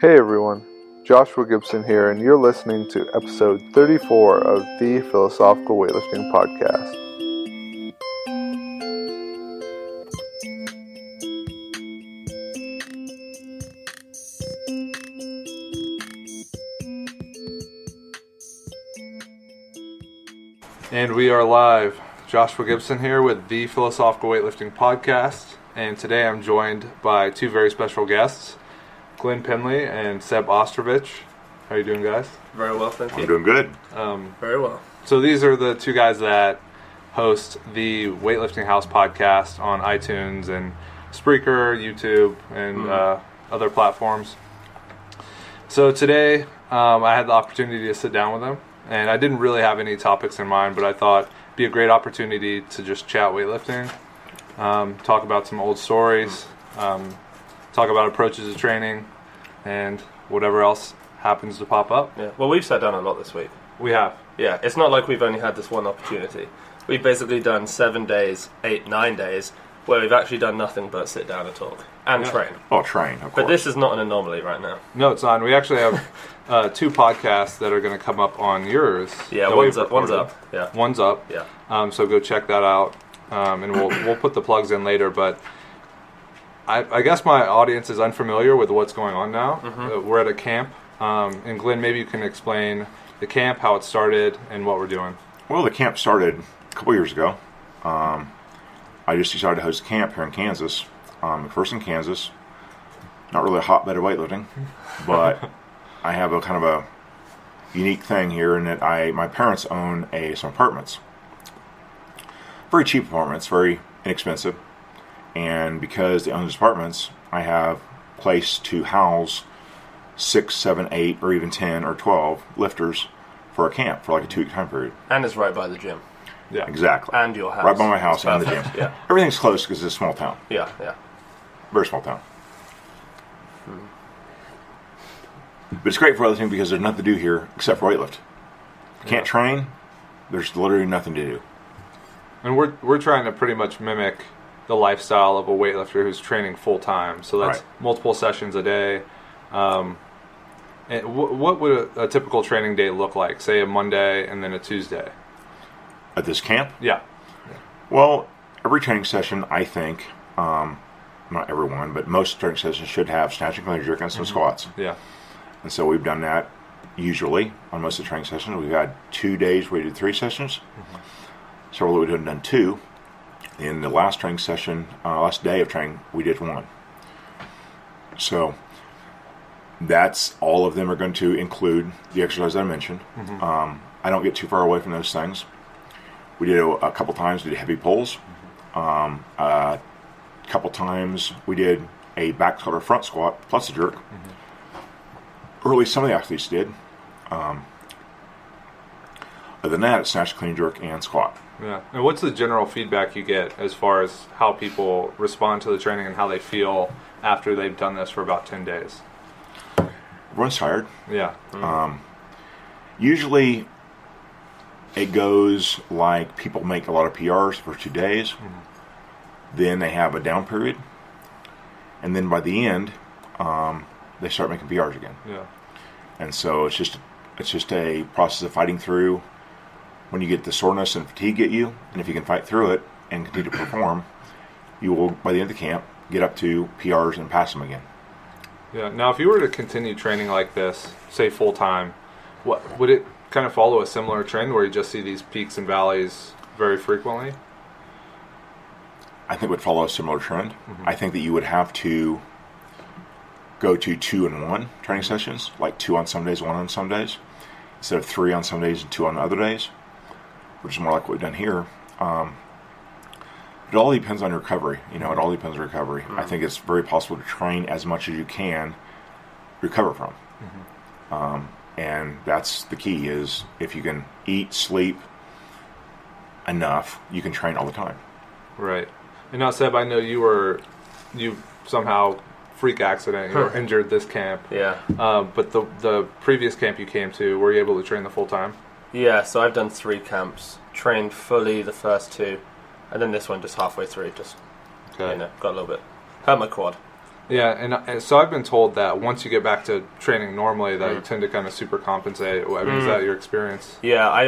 Hey everyone, Joshua Gibson here, and you're listening to episode 34 of the Philosophical Weightlifting Podcast. And we are live. Joshua Gibson here with the Philosophical Weightlifting Podcast, and today I'm joined by two very special guests, Glenn Pendlay and Seb Ostrowicz. How are you doing, guys? Very well, thank you. I'm doing good. Very well. So these are the two guys that host the Weightlifting House podcast on iTunes and Spreaker, YouTube, and other platforms. So today I had the opportunity to sit down with them, and I didn't really have any topics in mind, but I thought it'd be a great opportunity to just chat weightlifting, talk about some old stories, talk about approaches to training, and whatever else happens to pop up. Yeah. Well, we've sat down a lot this week. We have. Yeah, it's not like we've only had this one opportunity. We've basically done 7 days, 8, 9 days, where we've actually done nothing but sit down and talk. And train. Oh, train, of course. But this is not an anomaly right now. No, it's not. We actually have 2 podcasts that are going to come up on yours. Yeah, one's up. Yeah. One's up. Yeah. So go check that out, and we'll put the plugs in later. But I guess my audience is unfamiliar with what's going on now. Mm-hmm. We're at a camp, and Glenn, maybe you can explain the camp, how it started, and what we're doing. Well, the camp started a couple years ago. I just decided to host a camp here in Kansas. First in Kansas. Not really a hotbed of weightlifting, but I have a kind of a unique thing here in that my parents own some apartments. Very cheap apartments, very inexpensive. And because they own these apartments, I have a place to house 6, 7, 8, or even 10 or 12 lifters for a camp for like a 2-week time period. And it's right by the gym. Yeah, exactly. And your house. Right by my house and the gym. Yeah. Everything's close because it's a small town. Yeah, yeah. Very small town. But it's great for weightlifting because there's nothing to do here except for weightlift. You can't train. There's literally nothing to do. And we're trying to pretty much mimic the lifestyle of a weightlifter who's training full time. So that's multiple sessions a day. And what would a typical training day look like? Say a Monday and then a Tuesday. At this camp? Yeah. Well, every training session, I think, not everyone, but most training sessions should have snatch and clean and jerk and some squats. Yeah. And so we've done that usually on most of the training sessions. We've had 2 days where we did 3 sessions. Several we've done 2. In the last training session, last day of training, we did 1. So that's all of them are going to include the exercise that I mentioned. I don't get too far away from those things. We did a couple times, we did heavy pulls. A couple times we did a back squat or front squat plus a jerk. Early, some of the athletes did. Other than that, it's snatch, clean, jerk, and squat. Yeah. And what's the general feedback you get as far as how people respond to the training and how they feel after they've done this for about 10 days? Everyone's tired. Yeah. Usually it goes like people make a lot of PRs for 2 days. Then they have a down period. And then by the end, they start making PRs again. Yeah. And so it's just a process of fighting through. When you get the soreness and fatigue get you, and if you can fight through it and continue to perform, you will, by the end of the camp, get up to PRs and pass them again. Yeah. Now, if you were to continue training like this, say full time, what would it kind of follow a similar trend where you just see these peaks and valleys very frequently? I think it would follow a similar trend. I think that you would have to go to 2 and 1 training sessions, like 2 on some days, 1 on some days, instead of 3 on some days and 2 on other days, which is more like what we've done here. It all depends on your recovery. It all depends on recovery. I think it's very possible to train as much as you can recover from. And that's the key, is if you can eat, sleep enough, you can train all the time. Right. And now, Seb, I know you somehow freak accident, you were injured this camp. Yeah. But the previous camp you came to, were you able to train the full time? Yeah, so I've done 3 camps, trained fully the first 2, and then this one just halfway through, got a little bit, hurt my quad. Yeah, and so I've been told that once you get back to training normally, that you tend to kind of super compensate. I mean, is that your experience? Yeah, I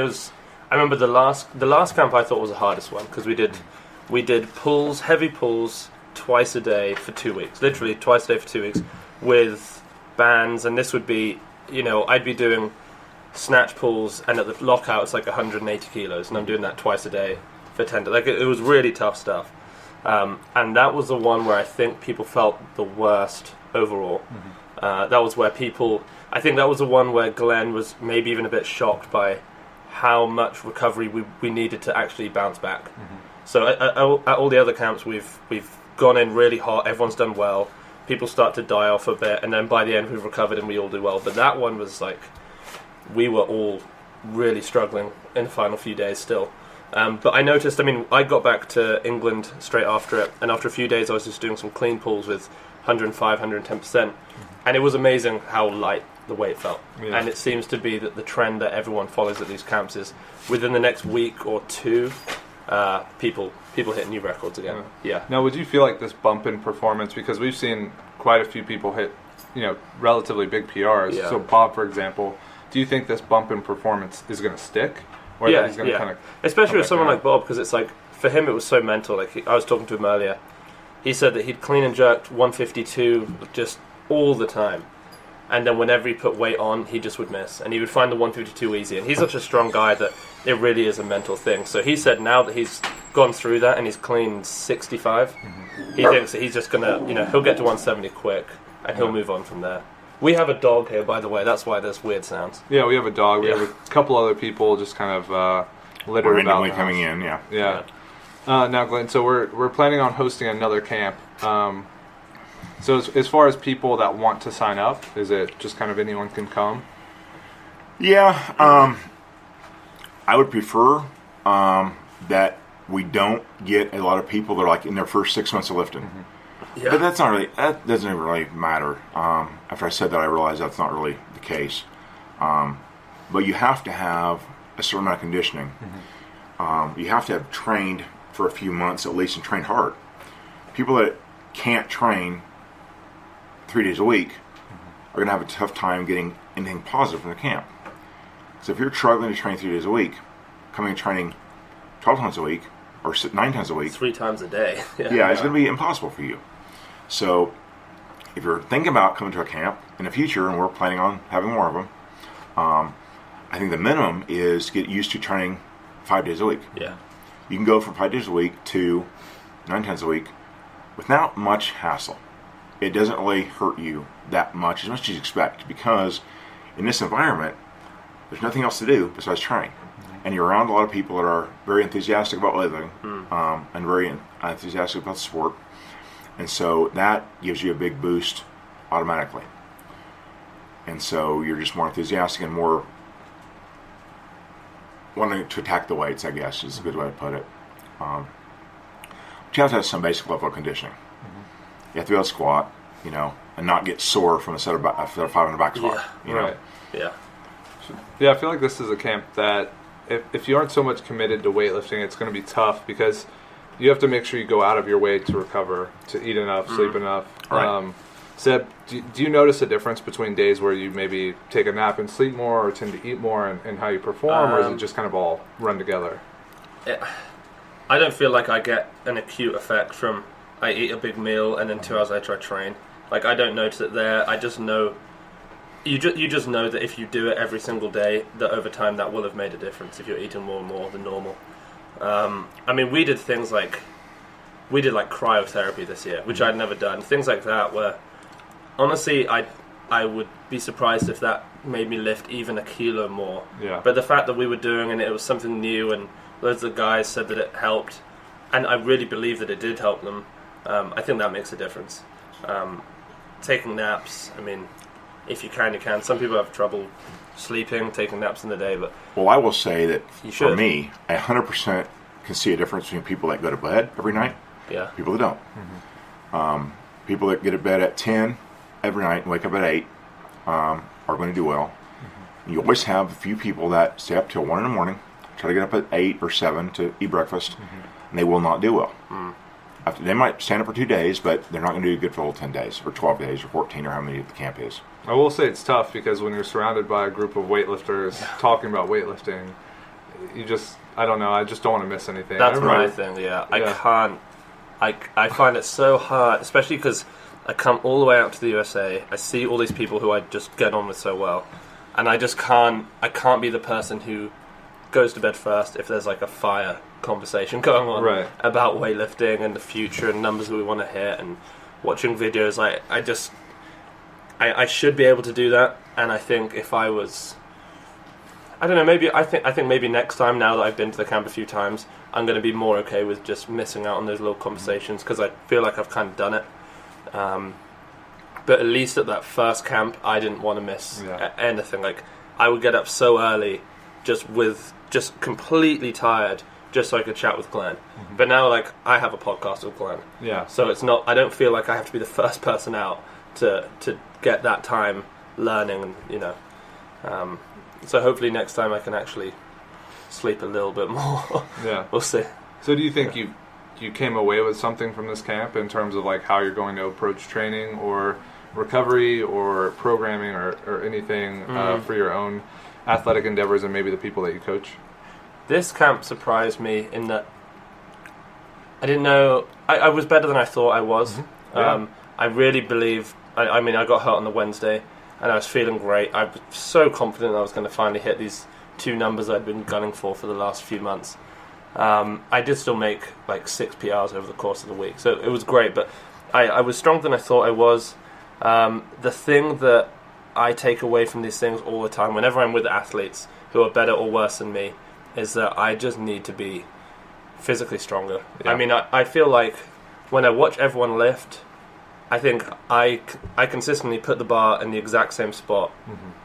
remember the last camp I thought was the hardest one because we did pulls, heavy pulls twice a day for 2 weeks, literally twice a day for 2 weeks with bands, and this would be, I'd be doing snatch pulls, and at the lockout it's like 180 kilos, and I'm doing that twice a day for 10 days. Like it was really tough stuff, and that was the one where I think people felt the worst overall. That was where I think that was the one where Glenn was maybe even a bit shocked by how much recovery we needed to actually bounce back. So at all the other camps we've gone in really hot, everyone's done well, people start to die off a bit, and then by the end we've recovered and we all do well. But that one was like, we were all really struggling in the final few days still. But I noticed, I got back to England straight after it, and after a few days I was just doing some clean pulls with 105, 110%, and it was amazing how light the weight felt. Yeah. And it seems to be that the trend that everyone follows at these camps is within the next week or two, people hit new records again. Yeah. Now, would you feel like this bump in performance, because we've seen quite a few people hit, relatively big PRs. Yeah. So Bob, for example, do you think this bump in performance is going to stick? Or that he's going to kind of, especially with someone like Bob, because it's like, for him it was so mental. Like I was talking to him earlier, he said that he'd clean and jerked 152 just all the time, and then whenever he put weight on, he just would miss, and he would find the 152 easy. And he's such a strong guy that it really is a mental thing. So he said now that he's gone through that and he's cleaned 65, he thinks that he's just gonna, he'll get to 170 quick and he'll move on from there. We have a dog here, by the way. That's why there's weird sounds. Yeah, we have a dog. We have a couple other people just kind of littered about. Randomly coming in, yeah. Now, Glenn, so we're planning on hosting another camp. So as far as people that want to sign up, is it just kind of anyone can come? Yeah, I would prefer that we don't get a lot of people that are like in their first 6 months of lifting. Yeah. But that doesn't really matter. After I said that, I realized that's not really the case. But you have to have a certain amount of conditioning. You have to have trained for a few months at least and trained hard. People that can't train 3 days a week are going to have a tough time getting anything positive from the camp. So if you're struggling to train 3 days a week, coming and training 12 times a week or 9 times a week, 3 times a day, it's going to be impossible for you. So if you're thinking about coming to a camp in the future, and we're planning on having more of them, I think the minimum is to get used to training 5 days a week. Yeah, you can go from 5 days a week to 9 times a week without much hassle. It doesn't really hurt you that much, as much as you expect, because in this environment, there's nothing else to do besides train. And you're around a lot of people that are very enthusiastic about living and very enthusiastic about the sport. And so that gives you a big boost automatically. And so you're just more enthusiastic and more wanting to attack the weights, I guess, is a good way to put it. But you have to have some basic level of conditioning. You have to be able to squat, and not get sore from a set of 5 on the back squat. Right. Yeah. Yeah, I feel like this is a camp that if you aren't so much committed to weightlifting, it's going to be tough because you have to make sure you go out of your way to recover, to eat enough, sleep enough. Right. Seb, do you notice a difference between days where you maybe take a nap and sleep more or tend to eat more and how you perform, or is it just kind of all run together? I don't feel like I get an acute effect from I eat a big meal and then 2 hours later I train. Like, I don't notice it there. I just know... You just know that if you do it every single day, that over time that will have made a difference if you're eating more and more than normal. We did things like... We did, cryotherapy this year, which I'd never done. Things like that where... Honestly, I would be surprised if that made me lift even a kilo more. Yeah. But the fact that we were doing and it was something new and loads of guys said that it helped, and I really believe that it did help them, I think that makes a difference. Taking naps, if you can, you can. Some people have trouble sleeping, taking naps in the day, but... Well, I will say that for me, I 100% can see a difference between people that go to bed every night, people that don't. People that get to bed at 10 every night and wake up at 8 are going to do well. You always have a few people that stay up till 1 in the morning, try to get up at 8 or 7 to eat breakfast, and they will not do well. They might stand up for 2 days, but they're not going to do good for all 10 days, or 12 days, or 14, or how many the camp is. I will say it's tough because when you're surrounded by a group of weightlifters talking about weightlifting, you just, I don't know, I just don't want to miss anything. That's my thing, yeah. I can't, I find it so hard, especially because I come all the way out to the USA, I see all these people who I just get on with so well, and I just can't be the person who goes to bed first if there's like a fire conversation going on about weightlifting and the future and numbers that we want to hit and watching videos. I should be able to do that, and I think if I was, I don't know, maybe I think maybe next time, now that I've been to the camp a few times, I'm going to be more okay with just missing out on those little conversations because I feel like I've kind of done it. But at least at that first camp, I didn't want to miss anything. Like, I would get up so early, just completely tired, just so I could chat with Glenn. Mm-hmm. But now, like, I have a podcast with Glenn. Yeah. So it's not, I don't feel like I have to be the first person out to get that time learning, and, you know. So hopefully next time I can actually sleep a little bit more. Yeah. We'll see. So do you think you came away with something from this camp in terms of like how you're going to approach training or recovery or programming or anything for your own athletic endeavors and maybe the people that you coach? This camp surprised me in that I didn't know, I was better than I thought I was. Mm-hmm. Yeah. I really believe, I mean, I got hurt on the Wednesday and I was feeling great. I was so confident I was going to finally hit these 2 numbers I'd been gunning for the last few months. I did still make like 6 PRs over the course of the week, so it was great, but I was stronger than I thought I was. The thing that I take away from these things all the time, whenever I'm with athletes who are better or worse than me, is that I just need to be physically stronger. Yeah. I mean, I feel like when I watch everyone lift, I think I consistently put the bar in the exact same spot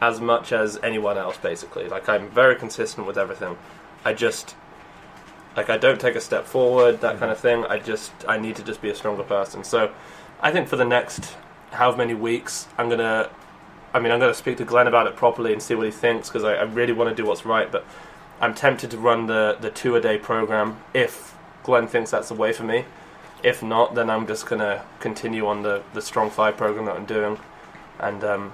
as much as anyone else, basically. Like, I'm very consistent with everything. I don't take a step forward, that kind of thing. I need to just be a stronger person. So I think for the next however many weeks, I'm going to speak to Glenn about it properly and see what he thinks, because I really want to do what's right. But I'm tempted to run the 2-a-day program if Glenn thinks that's the way for me. If not, then I'm just going to continue on the Strong 5 program that I'm doing and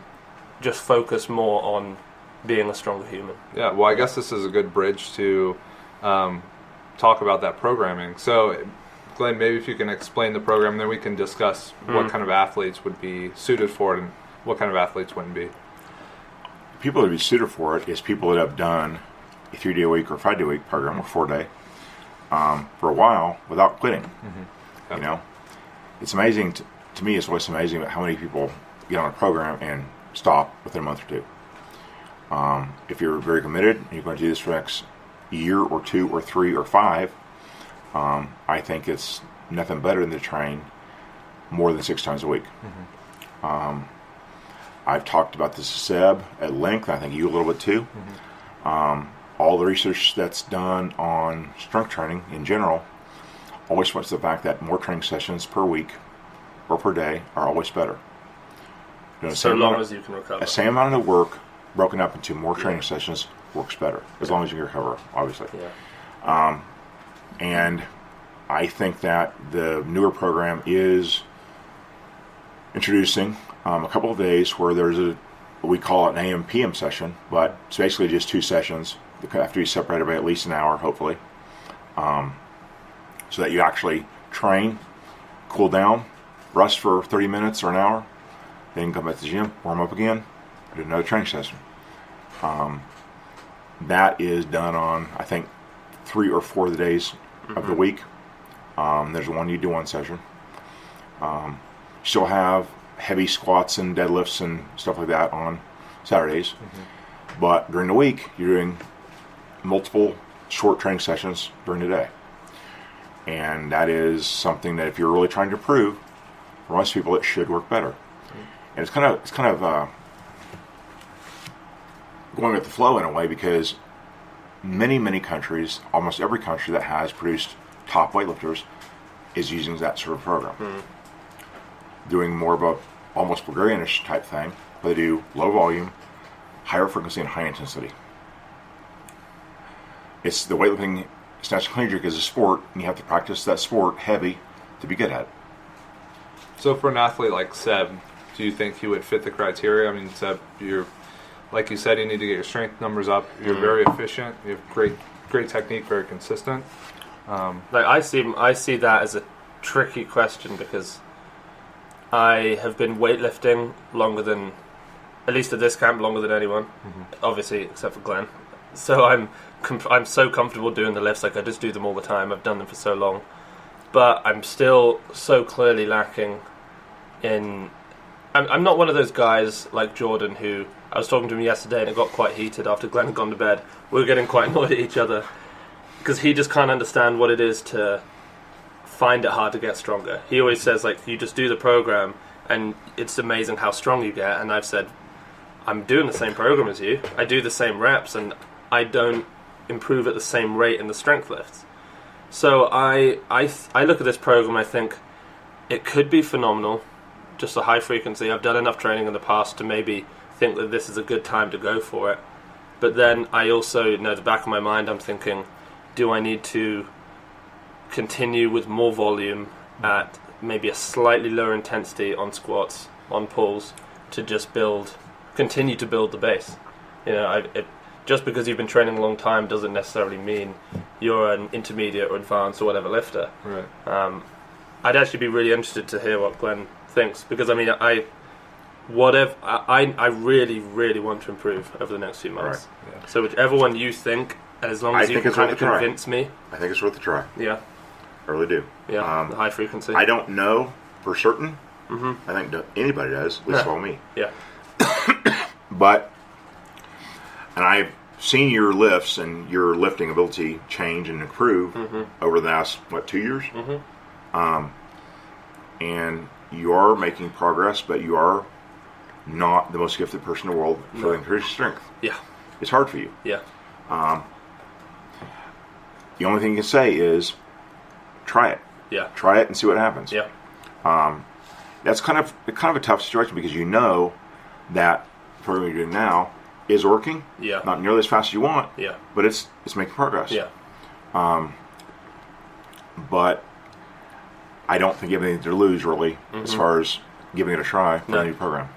just focus more on being a stronger human. Yeah, well, I guess this is a good bridge to talk about that programming. So, Glenn, maybe if you can explain the program, then we can discuss what kind of athletes would be suited for it and what kind of athletes wouldn't be. People that would be suited for it is people that have done a 3-day-a-week or 5-day-a-week program or 4-day for a while without quitting. Mm-hmm. Yep. You know, it's amazing to me. It's always amazing how many people get on a program and stop within a month or 2. If you're very committed and you're going to do this for the next year or 2 or 3 or 5, I think it's nothing better than to train more than 6 times a week. Mm-hmm. I've talked about this to Seb at length. I think you a little bit too. Mm-hmm. All the research that's done on strength training in general always points to the fact that more training sessions per week or per day are always better. So long as you can recover. The same amount of work broken up into more training sessions works better, as long as you can recover, obviously. Yeah. And I think that the newer program is introducing a couple of days where there's we call it an AM/PM session, but it's basically just 2 sessions. They have to be separated by at least an hour, hopefully, so that you actually train, cool down, rest for 30 minutes or an hour, then come back to the gym, warm up again, do another training session. That is done on, I think, 3 or 4 of the days of the week. There's one you do 1 session. You still have heavy squats and deadlifts and stuff like that on Saturdays. But during the week, you're doing multiple short training sessions during the day. And that is something that if you're really trying to improve, for most people it should work better. And it's kind of going with the flow in a way, because many countries, almost every country that has produced top weightlifters is using that sort of program. Doing more of a almost Bulgarianish type thing, but they do low volume, higher frequency, and high intensity. It's the weightlifting snatch clean jerk is a sport, and you have to practice that sport heavy to be good at. So for an athlete like Seb, do you think he would fit the criteria? I mean, Seb, like you said, you need to get your strength numbers up. You're very efficient. You have great technique, very consistent. I see that as a tricky question because I have been weightlifting longer than, at least at this camp, longer than anyone. Obviously, except for Glenn. So I'm so comfortable doing the lifts. Like I just do them all the time. I've done them for so long, but I'm still so clearly lacking in. I'm not one of those guys like Jordan who, I was talking to him yesterday and it got quite heated after Glenn had gone to bed. We were getting quite annoyed at each other because he just can't understand what it is to find it hard to get stronger. He always says, like, you just do the program and it's amazing how strong you get. And I've said, I'm doing the same program as you. I do the same reps and I don't improve at the same rate in the strength lifts. So I look at this program, I think it could be phenomenal. Just a high frequency. I've done enough training in the past to maybe think that this is a good time to go for it. But then I also, at the back of my mind, I'm thinking, do I need to continue with more volume at maybe a slightly lower intensity on squats, on pulls, to just continue to build the base? Just because you've been training a long time doesn't necessarily mean you're an intermediate or advanced or whatever lifter. Right. I'd actually be really interested to hear what Glenn thinks, because I really, really want to improve over the next few months. Right. Yeah. So whichever one you think, as long as you can kind of convince me. I think it's worth a try. Yeah. I really do. Yeah, the high frequency. I don't know for certain. I think anybody does, at least me. Yeah. But, and I've seen your lifts and your lifting ability change and improve over the last, 2 years? And you are making progress, but you are not the most gifted person in the world for increased strength. Yeah. It's hard for you. Yeah. The only thing you can say is try it. Yeah. Try it and see what happens. Yeah. That's kind of a tough situation because you know that the program you're doing now is working. Yeah. Not nearly as fast as you want. Yeah. But it's making progress. Yeah. But I don't think you have anything to lose really as far as giving it a try for a new program.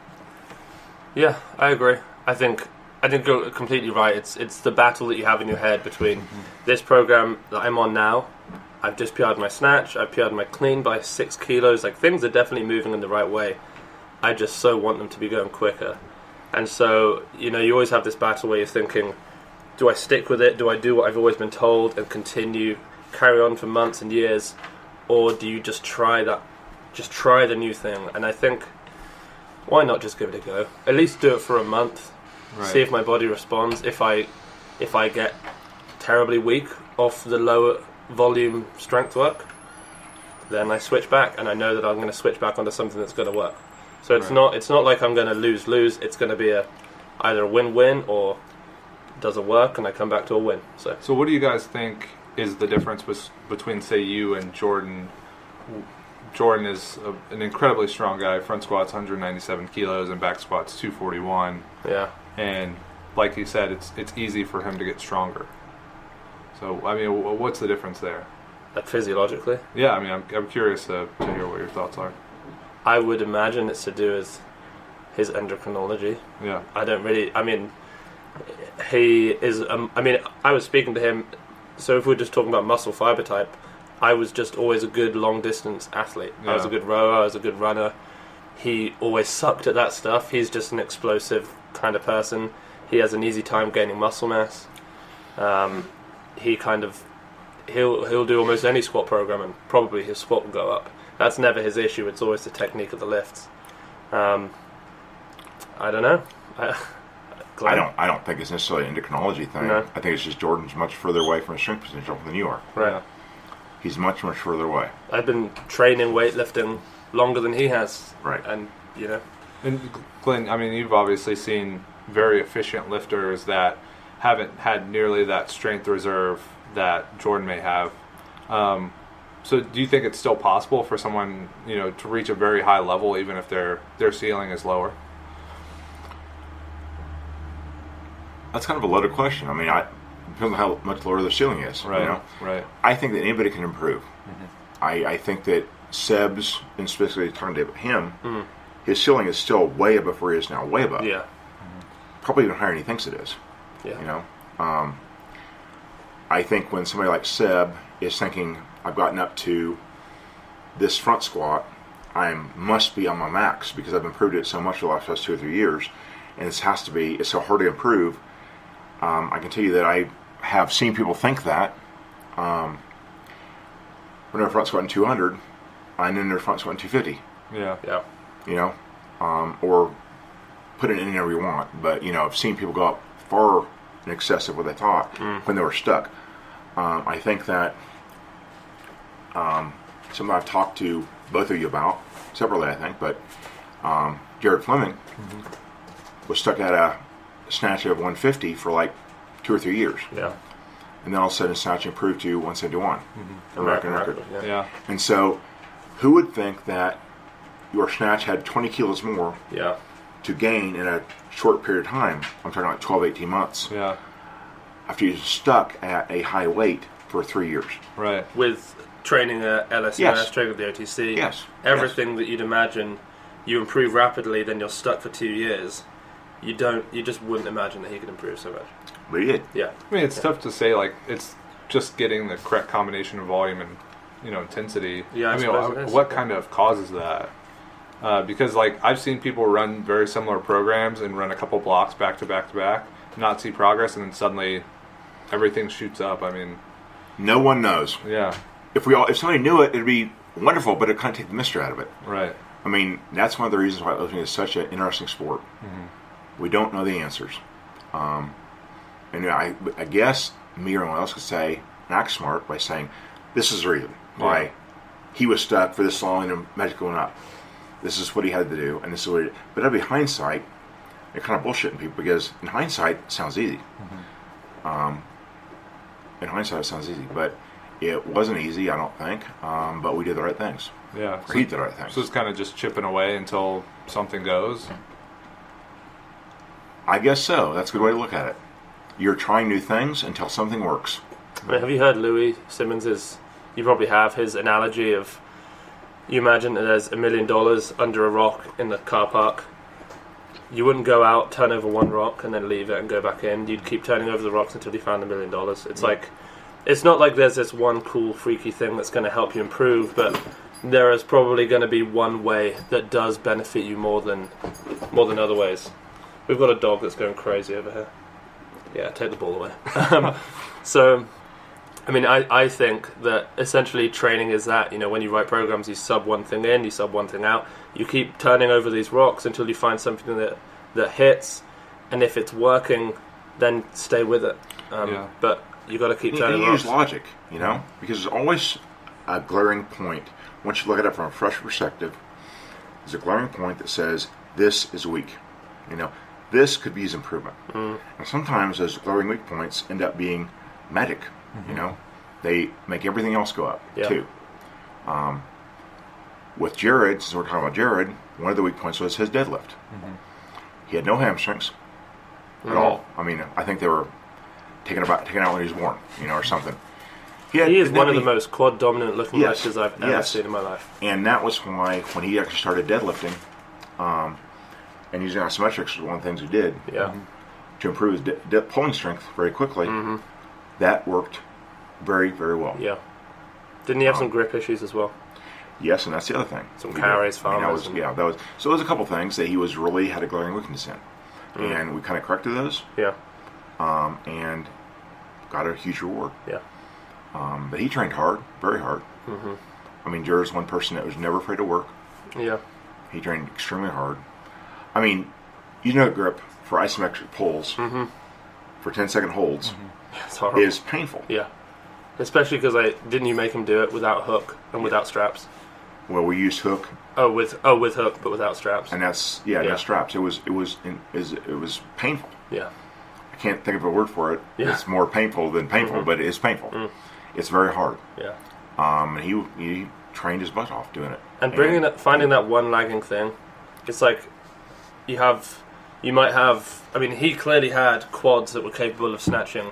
Yeah, I agree. I think you're completely right. It's the battle that you have in your head between this program that I'm on now. I've just PR'd my snatch. I've PR'd my clean by 6 kilos. Like, things are definitely moving in the right way. I just so want them to be going quicker. And so, you always have this battle where you're thinking, do I stick with it? Do I do what I've always been told and carry on for months and years? Or do you just try the new thing? And I think, why not just give it a go? At least do it for a month. Right. See if my body responds. If I get terribly weak off the lower volume strength work, then I switch back, and I know that I'm going to switch back onto something that's going to work. So it's not like I'm going to lose. It's going to be either a win-win or doesn't work, and I come back to a win. So what do you guys think is the difference between, say, you and Jordan? Jordan is an incredibly strong guy. Front squats 197 kilos and back squats 241. Yeah. And like you said, it's easy for him to get stronger. So I mean, what's the difference there? Physiologically? Yeah, I mean, I'm curious to hear what your thoughts are. I would imagine it's to do with his endocrinology. Yeah. I don't really. I mean, he is. I was speaking to him. So if we're just talking about muscle fiber type, I was just always a good long distance athlete. Yeah. I was a good rower. I was a good runner. He always sucked at that stuff. He's just an explosive kind of person. He has an easy time gaining muscle mass. He'll do almost any squat program, and probably his squat will go up. That's never his issue. It's always the technique of the lifts. I don't know. I don't think it's necessarily an endocrinology thing. No. I think it's just Jordan's much further away from his strength potential than you are. Right. He's much further away. I've been training weightlifting longer than he has. Right. And And Glenn, I mean, you've obviously seen very efficient lifters that haven't had nearly that strength reserve that Jordan may have. So do you think it's still possible for someone, to reach a very high level even if their ceiling is lower? That's kind of a loaded question. I mean, depends on how much lower their ceiling is. Right. Right. I think that anybody can improve. I think that Seb's, and specifically talking to him, his ceiling is still way above where he is now, way above. Yeah. Probably even higher than he thinks it is. Yeah. You know, I think when somebody like Seb is thinking, I've gotten up to this front squat, I must be on my max because I've improved it so much for the last 2 or 3 years, and it's so hard to improve. I can tell you that I have seen people think that. When they're front squatting 200, and then they're front squatting 250. Yeah. Yeah. You know, or put it in whenever you want. But, you know, I've seen people go up far in excess of what they thought when they were stuck. I think that something I've talked to both of you about, separately I think, but Jared Fleming was stuck at a snatch of 150 for like 2 or 3 years. Yeah. And then all of a sudden snatch improved to 171. American record. Yeah. And so who would think that your snatch had 20 kilos more to gain in a short period of time? I'm talking like 12, 18 months. Yeah. After you're stuck at a high weight for 3 years. Right. With training at LSMS, Yes. training with the OTC, Yes. everything that you'd imagine, you improve rapidly, then you're stuck for 2 years. You just wouldn't imagine that he could improve so much. But he did. Yeah. I mean, it's tough to say, like, it's just getting the correct combination of volume and, you know, intensity. Yeah, I suppose it is. What kind of causes that? Because, like, I've seen people run very similar programs and run a couple blocks back to back to back, not see progress, and then suddenly everything shoots up. I mean, No one knows. yeah, If somebody knew it, it'd be wonderful, but it kind of take the mystery out of it. right. I mean, that's one of the reasons why weightlifting is such an interesting sport. We don't know the answers. And I guess me or anyone else could say, act smart by saying, this is the reason why he was stuck for this long and magically going up. This is what he had to do, and this is what he did. But that'd be hindsight. They're kind of bullshitting people because in hindsight, it sounds easy. In hindsight, it sounds easy. But it wasn't easy, I don't think. But we did the right things. Yeah. Or he did the right things. So it's kind of just chipping away until something goes. I guess so. That's a good way to look at it. You're trying new things until something works. I mean, have you heard Louis Simmons' you probably have, his analogy of, you imagine that there's $1 million under a rock in the car park. You wouldn't go out, turn over one rock, and then leave it and go back in. You'd keep turning over the rocks until you found $1 million. It's like, it's not like there's this one cool, freaky thing that's going to help you improve, but there is probably going to be one way that does benefit you more than other ways. We've got a dog that's going crazy over here. Yeah, take the ball away. So, I mean, I think that essentially training is that, you know, when you write programs, you sub one thing in, you sub one thing out. You keep turning over these rocks until you find something that hits, and if it's working, then stay with it. But you got to keep turning You use rocks. logic, you know, because there's always a glaring point. Once you look at it from a fresh perspective, there's a glaring point that says, this is weak. You know, this could be his improvement. And sometimes those glaring weak points end up being magic. You know, they make everything else go up too. With Jared, since we're talking about Jared, one of the weak points was his deadlift. He had no hamstrings at all. I mean, I think they were taken out when he was born, you know, or something. He is one of the most quad dominant looking lifters I've ever seen in my life. And that was why when he actually started deadlifting, and using isometrics was one of the things he did to improve his pulling strength very quickly. That worked very, very well. Yeah. Didn't he have some grip issues as well? Yes, and that's the other thing. Some carries, farmers. So those a couple things that he was really had a glaring weakness in. And we kind of corrected those. Yeah. And got a huge reward. Yeah. But he trained hard, very hard. I mean, Jared's one person that was never afraid to work. Yeah. He trained extremely hard. I mean, grip for isometric pulls for 10-second holds It's horrible. is painful. Yeah. Especially because didn't you make him do it without hook and without straps? Well, we used hook. With hook but without straps. And that's no straps. It was painful. Yeah. I can't think of a word for it. Yeah. It's more painful than painful, but it is painful. It's very hard. Yeah. And he trained his butt off doing it. And finding that one lagging thing, it's like you might have. I mean, he clearly had quads that were capable of snatching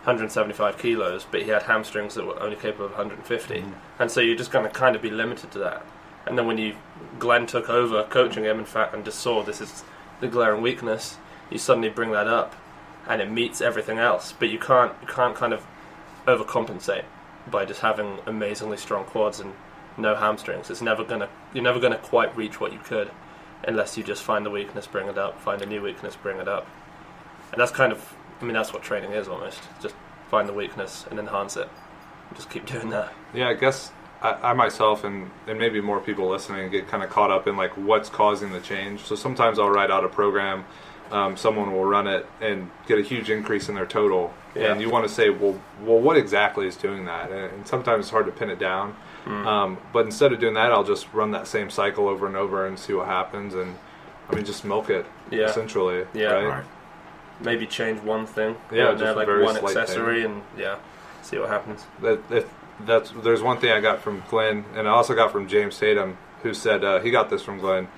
175 kilos, but he had hamstrings that were only capable of 150. And so you're just going to kind of be limited to that. And then when Glenn took over coaching him, in fact, and just saw this is the glaring weakness, you suddenly bring that up, and it meets everything else. But you can't kind of overcompensate by just having amazingly strong quads and no hamstrings. You're never gonna quite reach what you could unless you just find the weakness, bring it up, find a new weakness, bring it up. And that's kind of, that's what training is almost. Just find the weakness and enhance it. Just keep doing that. Yeah, I guess I myself and maybe more people listening get kind of caught up in like what's causing the change. So sometimes I'll write out a program, someone will run it and get a huge increase in their total. Yeah. And you want to say, well, what exactly is doing that? And sometimes it's hard to pin it down. But instead of doing that, I'll just run that same cycle over and over and see what happens. And just milk it, essentially. Yeah. Right? Maybe change one thing. Yeah, just like very one slight accessory thing. And see what happens. There's one thing I got from Glenn, and I also got from James Tatum, who said he got this from Glenn.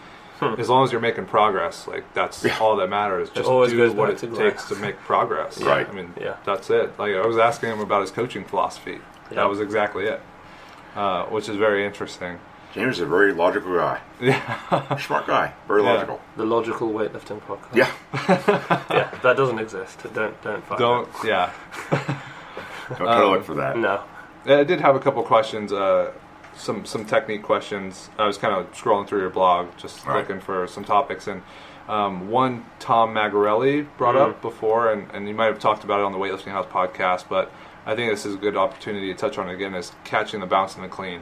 As long as you're making progress, like that's all that matters. Just do what it takes to make progress. Yeah. Right. That's it. Like I was asking him about his coaching philosophy. Yeah. That was exactly it, which is very interesting. James is a very logical guy. Yeah, smart guy. Very logical. The logical weightlifting podcast. Yeah. Yeah, that doesn't exist. Don't find Don't. it. Yeah. Don't try to look for that. No. I did have a couple questions. Some technique questions. I was kind of scrolling through your blog, just looking for some topics, and one Tom Magarelli brought up before, and you might have talked about it on the Weightlifting House podcast, but I think this is a good opportunity to touch on it again, is catching the bounce and the clean.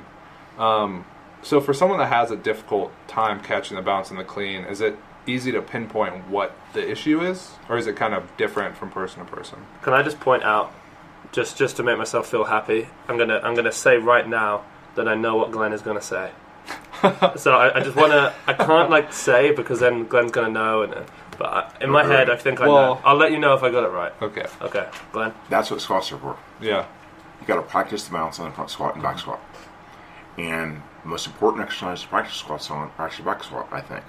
So for someone that has a difficult time catching the bounce and the clean, is it easy to pinpoint what the issue is, or is it kind of different from person to person? Can I just point out, just to make myself feel happy, I'm gonna say right now that I know what Glenn is gonna say. So I just wanna, I can't say because then Glenn's gonna know, but in my head I think I know. I'll let you know if I got it right. Okay, Glenn. That's what squats are for. Yeah. You got to practice the bounce on the front squat and back squat. And the most important exercise to practice squats on are actually back squat, I think,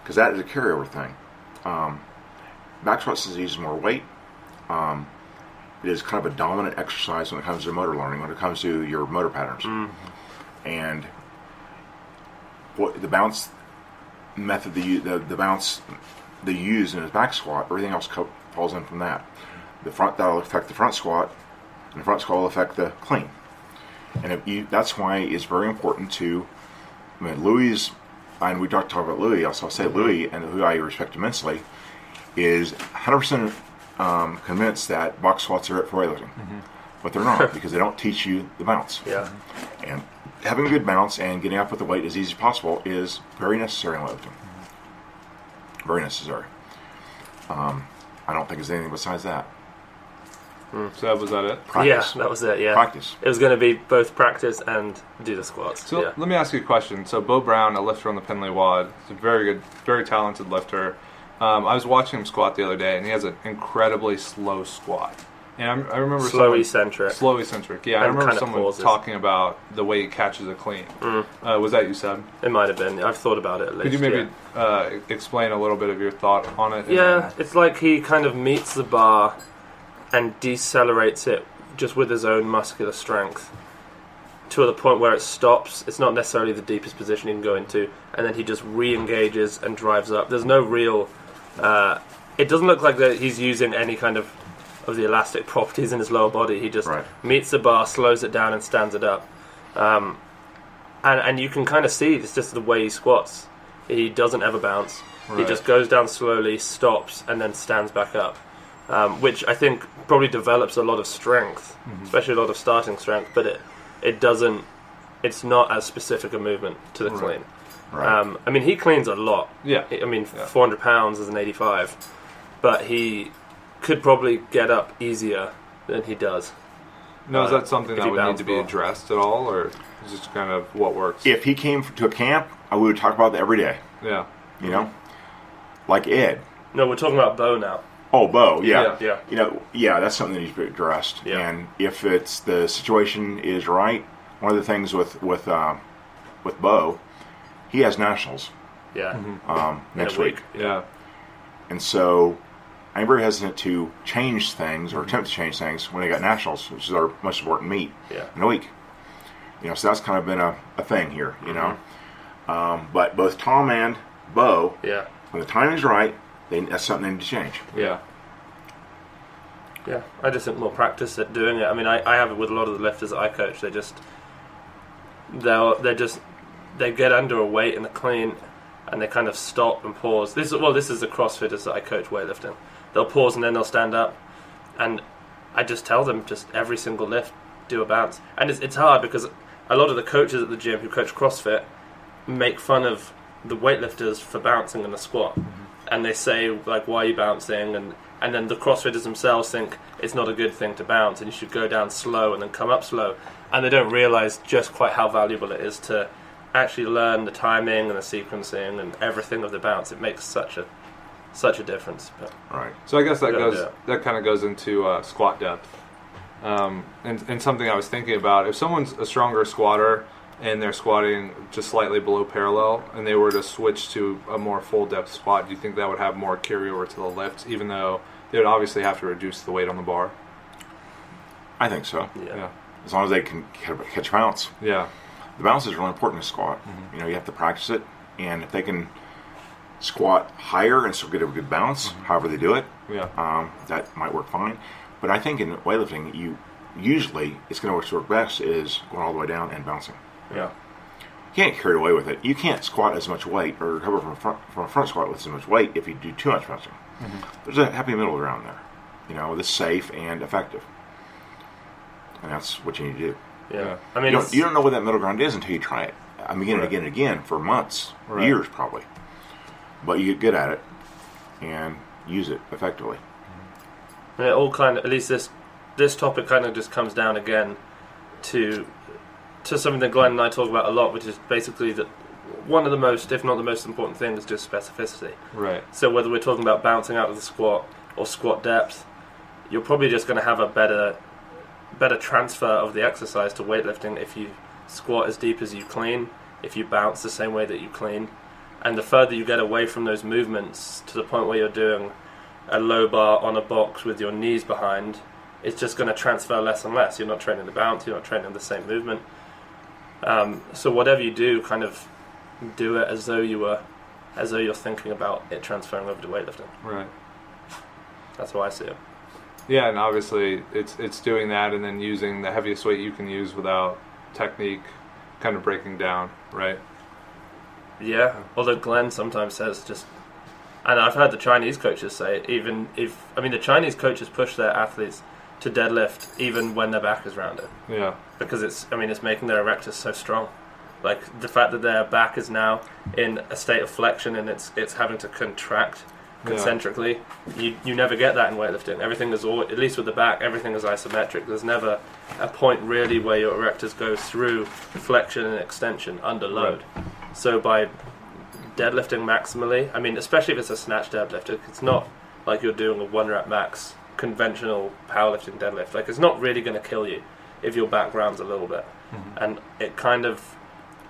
because that is a carryover thing. Back squats is using more weight. It is kind of a dominant exercise when it comes to motor learning, when it comes to your motor patterns. And what the bounce method, the bounce they use in his back squat, everything else falls in from that. That'll affect the front squat, and the front squat will affect the clean. And that's why it's very important to, Louis, and we talked about Louis, I'll say Louis, and who I respect immensely, is 100% convinced that box squats are it for weightlifting. But they're not, because they don't teach you the bounce. Yeah. And having a good bounce and getting up with the weight as easy as possible is very necessary in weightlifting. Very necessary. I don't think there's anything besides that. So was that it? Practice. Yeah, that was it, yeah. Practice. It was going to be both practice and do the squats. So let me ask you a question. So Bo Brown, a lifter on the Pendlay WOD, is a very good, very talented lifter. I was watching him squat the other day, and he has an incrably slow squat. And I remember slow eccentric. Slow eccentric, yeah. I remember someone talking about the way he catches a clean. Was that you, Seb? It might have been. I've thought about it at least. Could you maybe explain a little bit of your thought on it? Yeah, it's like he kind of meets the bar and decelerates it just with his own muscular strength to the point where it stops. It's not necessarily the deepest position he can go into, and then he just re-engages and drives up. There's no real... it doesn't look like that he's using any kind of the elastic properties in his lower body. He just meets the bar, slows it down, and stands it up. And you can kind of see it's just the way he squats. He doesn't ever bounce. He just goes down slowly, stops, and then stands back up. Which I think probably develops a lot of strength, especially a lot of starting strength, but it doesn't, it's not as specific a movement to the clean. Right. He cleans a lot. Yeah. 400 pounds is an 85, but he could probably get up easier than he does. No, is that something that would need to be addressed at all, or is this kind of what works? If he came to a camp, we would talk about that every day. Yeah. You know? Like Ed. No, we're talking about Bo now. Oh, Bo, yeah. Yeah. That's something that needs to be addressed. Yeah. And if the situation is right, one of the things with Bo, he has nationals. Yeah. Next week. Yeah. And so I'm very hesitant to change things or attempt to change things when they got nationals, which is our most important meet in a week. So that's kind of been a thing here, But both Tom and Bo, when the timing's right, that's something they need to change. Yeah. Yeah, I just think more practice at doing it. I mean, I have it with a lot of the lifters that I coach. They get under a weight in a clean, and they kind of stop and pause. This is the CrossFitters that I coach weightlifting. They'll pause and then they'll stand up, and I just tell them just every single lift do a bounce. And it's hard because a lot of the coaches at the gym who coach CrossFit make fun of the weightlifters for bouncing in the squat, and they say like, "Why are you bouncing?" And then the CrossFitters themselves think it's not a good thing to bounce, and you should go down slow and then come up slow, and they don't realize just quite how valuable it is to actually learn the timing and the sequencing and everything of the bounce. It makes such a difference. But right. So I guess that kind of goes into squat depth, and something I was thinking about. If someone's a stronger squatter and they're squatting just slightly below parallel, and they were to switch to a more full depth squat, do you think that would have more carryover to the lift, even though they would obviously have to reduce the weight on the bar? I think so. Yeah. As long as they can catch bounce. Yeah. The bounce is really important in squat. You have to practice it, and if they can squat higher and still get a good bounce, however they do it, that might work fine. But I think in weightlifting, usually it's going to work best is going all the way down and bouncing. Yeah. You can't get carried away with it. You can't squat as much weight or recover from a front squat with as much weight if you do too much bouncing. There's a happy middle ground there, that's safe and effective. And that's what you need to do. Yeah. I mean, you don't know what that middle ground is until you try it. I'm again and again and again for months, years probably. But you get good at it and use it effectively. And it all kind of, at least this topic kind of just comes down again to something that Glenn and I talk about a lot, which is basically that one of the most, if not the most important thing, is just specificity. Right. So whether we're talking about bouncing out of the squat or squat depth, you're probably just going to have a better transfer of the exercise to weightlifting if you squat as deep as you clean, if you bounce the same way that you clean. And the further you get away from those movements to the point where you're doing a low bar on a box with your knees behind, it's just going to transfer less and less. You're not training the bounce, you're not training the same movement. So whatever you do, kind of do it as though you're thinking about it transferring over to weightlifting. Right. That's how I see it. Yeah, and obviously it's doing that and then using the heaviest weight you can use without technique kind of breaking down, right? Yeah, although Glenn sometimes says and I've heard the Chinese coaches say, the Chinese coaches push their athletes to deadlift even when their back is rounded. Yeah. Because it's making their erectors so strong. Like the fact that their back is now in a state of flexion and it's having to contract concentrically. You never get that in weightlifting. Everything is at least with the back, everything is isometric. There's never a point really where your erectors go through flexion and extension under load. Right. So by deadlifting maximally, especially if it's a snatch deadlift, it's not like you're doing a 1 rep max conventional powerlifting deadlift. Like, it's not really going to kill you if your back rounds a little bit. And it kind of,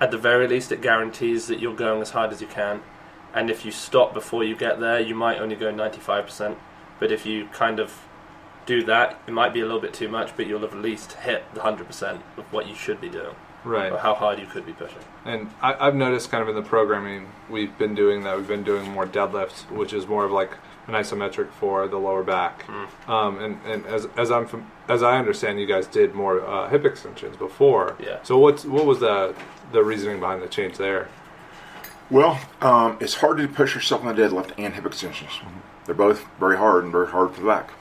at the very least, it guarantees that you're going as hard as you can. And if you stop before you get there, you might only go 95%. But if you kind of do that, it might be a little bit too much, but you'll have at least hit the 100% of what you should be doing. Right. Or how hard you could be pushing. And I've noticed kind of in the programming, we've been doing more deadlifts, which is more of like an isometric for the lower back. And as I understand, you guys did more hip extensions before. Yeah. So what was the reasoning behind the change there? Well, it's hard to push yourself on the deadlift and hip extensions. They're both very hard and very hard for the back.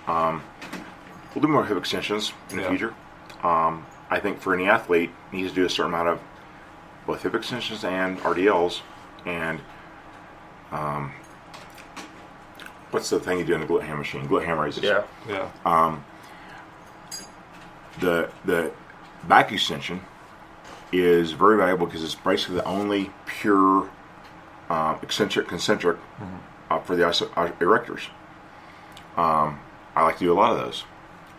We'll do more hip extensions in the future. I think for any athlete, needs to do a certain amount of both hip extensions and RDLs. And what's the thing you do in the glute ham machine? Glute ham raises. Yeah. The back extension is very valuable because it's basically the only pure concentric for the erectors. I like to do a lot of those.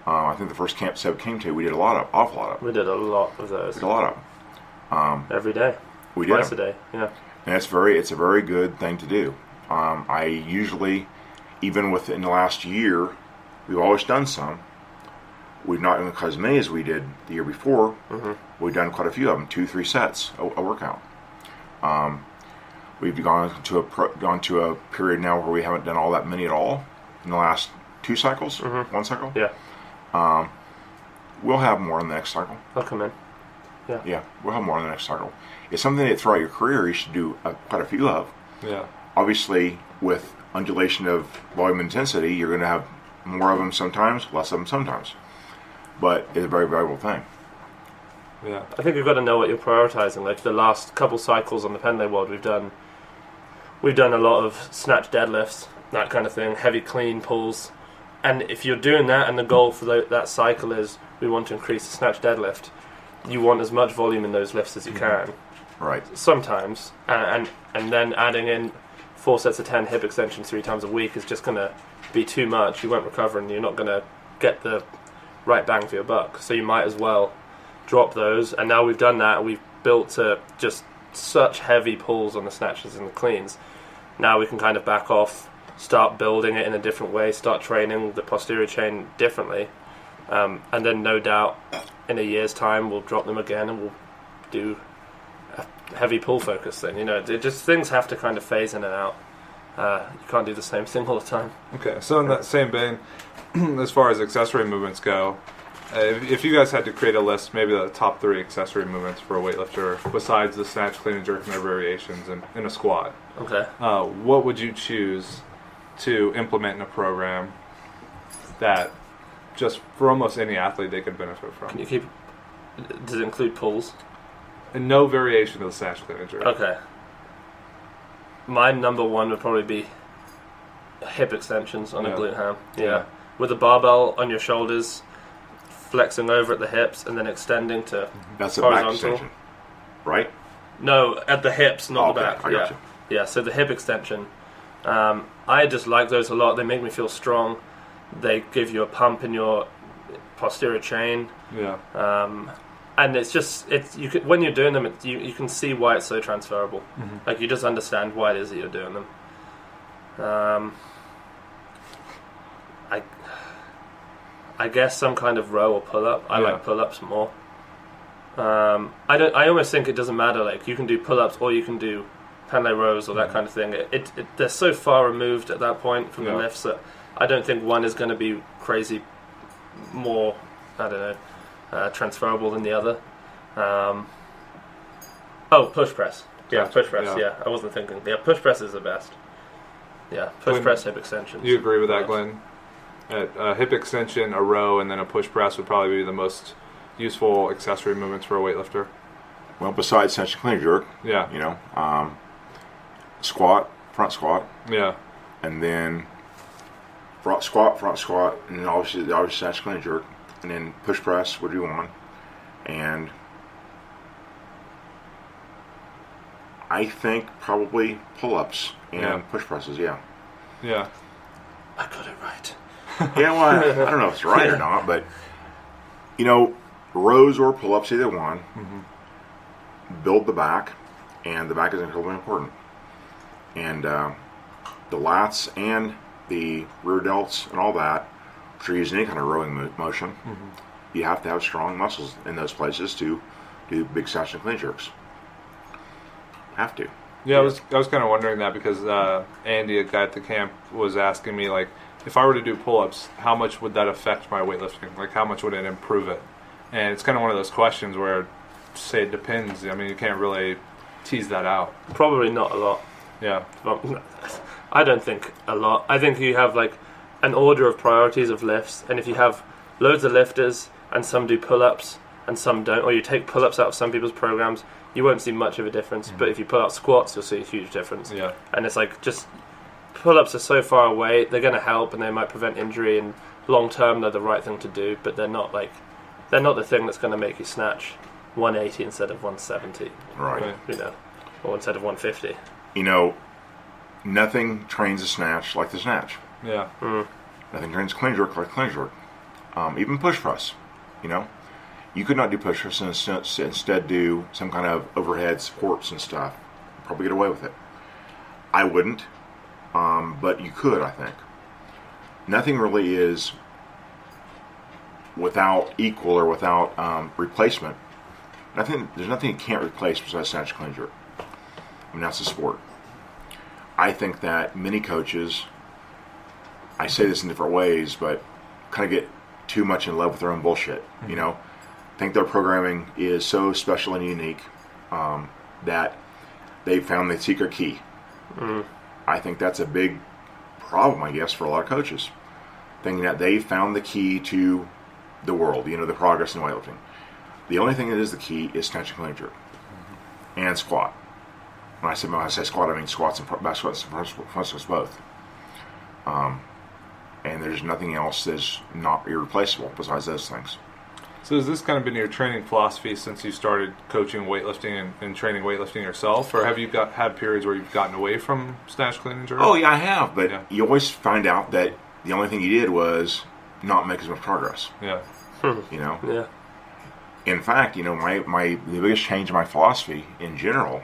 I think the first camp Seb came to, we did awful lot of them. We did a lot of those. We did a lot of them. Every day. We Twice did a day, yeah. And it's a very good thing to do. I usually, even within the last year, we've always done some. We've not done as many as we did the year before. We've done quite a few of them, 2-3 sets a workout. We've gone to a period now where we haven't done all that many at all in the last 2 cycles, 1 cycle. Yeah. We'll have more in the next cycle. They'll come in. Yeah, we'll have more in the next cycle. It's something that throughout your career you should do quite a few of. Yeah. Obviously, with undulation of volume intensity, you're going to have more of them sometimes, less of them sometimes. But it's a very valuable thing. Yeah. I think you've got to know what you're prioritizing. Like the last couple cycles on the Pendlay World, we've done a lot of snatch deadlifts, that kind of thing, heavy clean pulls. And if you're doing that and the goal for that cycle is we want to increase the snatch deadlift, you want as much volume in those lifts as you can. Right. Sometimes. And then adding in 4 sets of 10 hip extensions 3 times a week is just going to be too much. You won't recover and you're not going to get the right bang for your buck. So you might as well drop those. And now we've done that and we've built to just such heavy pulls on the snatches and the cleans. Now we can kind of back off, start building it in a different way, start training the posterior chain differently. And then no doubt in a year's time we'll drop them again and we'll do a heavy pull focus thing. You know, just things have to kind of phase in and out. You can't do the same thing all the time. Okay, so in that same vein, as far as accessory movements go, if you guys had to create a list, maybe the top 3 accessory movements for a weightlifter, besides the snatch, clean, and jerk, and their variations in a squat, Okay. what would you choose to implement in a program that just for almost any athlete they could benefit from? Can you keep... Does it include pulls? And no variation of the snatch, clean, and jerk. Okay. My number 1 would probably be hip extensions on a glute ham. Yeah. With a barbell on your shoulders, flexing over at the hips, and then extending to That's a horizontal. back extension, right? No, at the hips, not the back. I got you. Yeah, so the hip extension. I just like those a lot. They make me feel strong. They give you a pump in your posterior chain. Yeah. And it's just you can, when you're doing them, you can see why it's so transferable. Like you just understand why it is that you're doing them. I guess some kind of row or pull up. I like pull ups more. I almost think it doesn't matter. Like you can do pull ups or you can do Pendlay rows or that kind of thing. They're so far removed at that point from the lifts that I don't think one is going to be crazy more. I don't know. Transferable than the other. Push press. Yeah, push press. Yeah, I wasn't thinking. Yeah, push press is the best. Yeah, push press, hip extensions. You agree with that, Glenn? A hip extension, a row, and then a push press would probably be the most useful accessory movements for a weightlifter. Well, besides snatch and clean jerk, you know, squat, front squat, and then front squat, and then obviously snatch, clean jerk. And then push press would be one, and I think probably pull-ups and push presses. Yeah. I got it right. Yeah, well, I don't know if it's right or not, but you know, rows or pull-ups, either one, build the back, and the back is incredibly important. And the lats and the rear delts and all that. If you're using any kind of rowing motion, you have to have strong muscles in those places to do big snatch and clean jerks. Have to. Yeah, I was kind of wondering that because Andy, a guy at the camp, was asking me, like, if I were to do pull-ups, how much would that affect my weightlifting? Like, how much would it improve it? And it's kind of one of those questions where, say, it depends. I mean, you can't really tease that out. Probably not a lot. Yeah. Well, I don't think a lot. I think you have, like, an order of priorities of lifts, and if you have loads of lifters and some do pull-ups and some don't, or you take pull-ups out of some people's programs, you won't see much of a difference. But if you pull out squats, you'll see a huge difference. Yeah. And it's like, just pull-ups are so far away, they're going to help and they might prevent injury, and long term they're the right thing to do, but they're not the thing that's going to make you snatch 180 instead of 170. Right. You know, or instead of 150. You know, nothing trains a snatch like the snatch. Yeah. Nothing trains clean jerk like clean jerk. Even push press. You know, you could not do push press and instead do some kind of overhead supports and stuff. Probably get away with it. I wouldn't, but you could, I think. nothing really is without equal or without replacement. There's nothing you can't replace besides snatch and clean jerk. I mean, that's the sport. I think that many coaches, I say this in different ways, but kind of get too much in love with their own bullshit. Mm-hmm. You know, think their programming is so special and unique that they found the secret key. Mm-hmm. I think that's a big problem, I guess, for a lot of coaches, thinking that they found the key to the world, you know, the progress in weightlifting. The only thing that is the key is snatch and clean jerk, and squat. When I say squat, I mean squats and back squats and front squats both. And there's nothing else that's not irreplaceable besides those things. So has this kind of been your training philosophy since you started coaching weightlifting and training weightlifting yourself? Or have you had periods where you've gotten away from snatch, clean, and jerk? Oh, yeah, I have. But you always find out that the only thing you did was not make as much progress. Yeah. You know? Yeah. In fact, you know, the biggest change in my philosophy in general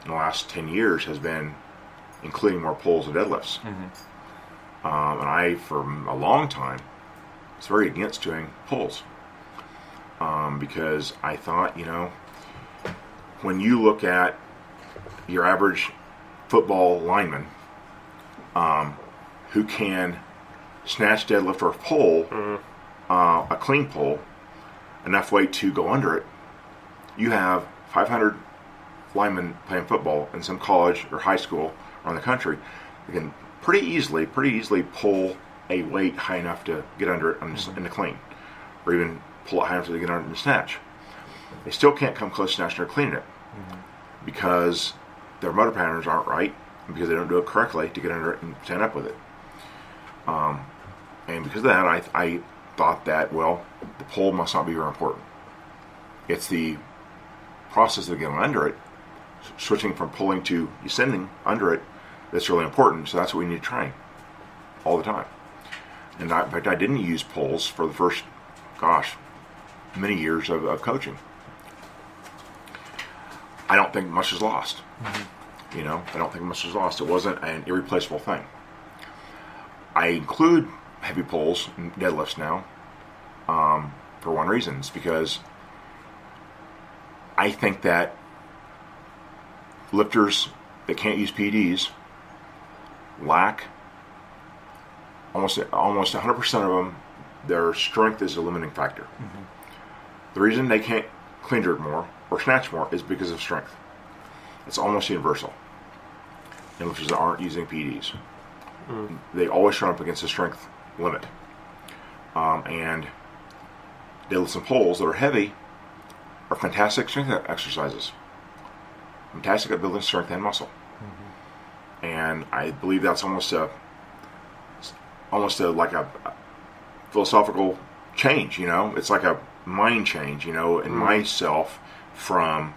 in the last 10 years has been including more pulls and deadlifts. Mm-hmm. And I, for a long time, was very against doing pulls. Because I thought, you know, when you look at your average football lineman who can snatch, deadlift, or pull a clean pull, enough weight to go under it, you have 500 linemen playing football in some college or high school around the country that can pretty easily pull a weight high enough to get under it in the clean, or even pull it high enough to get under it in the snatch. They still can't come close to snatching or cleaning it because their motor patterns aren't right, and because they don't do it correctly to get under it and stand up with it. And because of that, I thought that, well, the pull must not be very important. It's the process of getting under it, switching from pulling to descending under it, that's really important. So that's what we need to train all the time. And in fact, I didn't use pulls for the first, many years of coaching. I don't think much is lost. Mm-hmm. You know, I don't think much is lost. It wasn't an irreplaceable thing. I include heavy pulls and deadlifts now for one reason. It's because I think that lifters that can't use PEDs lack almost 100% of them. Their strength is a limiting factor. Mm-hmm. The reason they can't clean jerk more or snatch more is because of strength. It's almost universal in lifters that aren't using PEDs. They always run up against the strength limit. And deadlifts and pulls that are heavy are fantastic strength exercises. Fantastic at building strength and muscle. Mm-hmm. And I believe that's almost a like a philosophical change, you know? It's like a mind change, you know, in myself, from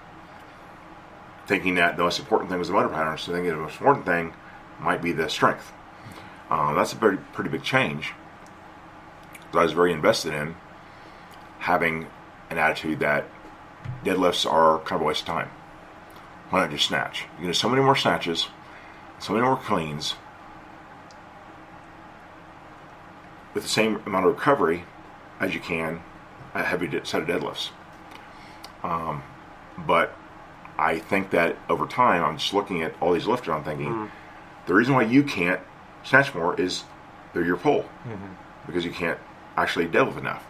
thinking that the most important thing was the motor patterns to thinking the most important thing might be the strength. That's a pretty big change. I was very invested in having an attitude that deadlifts are kind of a waste of time. Why not just snatch? You can do so many more snatches, so many more cleans, with the same amount of recovery as you can a heavy set of deadlifts. But I think that over time, I'm just looking at all these lifters, I'm thinking, the reason why you can't snatch more is they're your pull. Mm-hmm. Because you can't actually deadlift enough.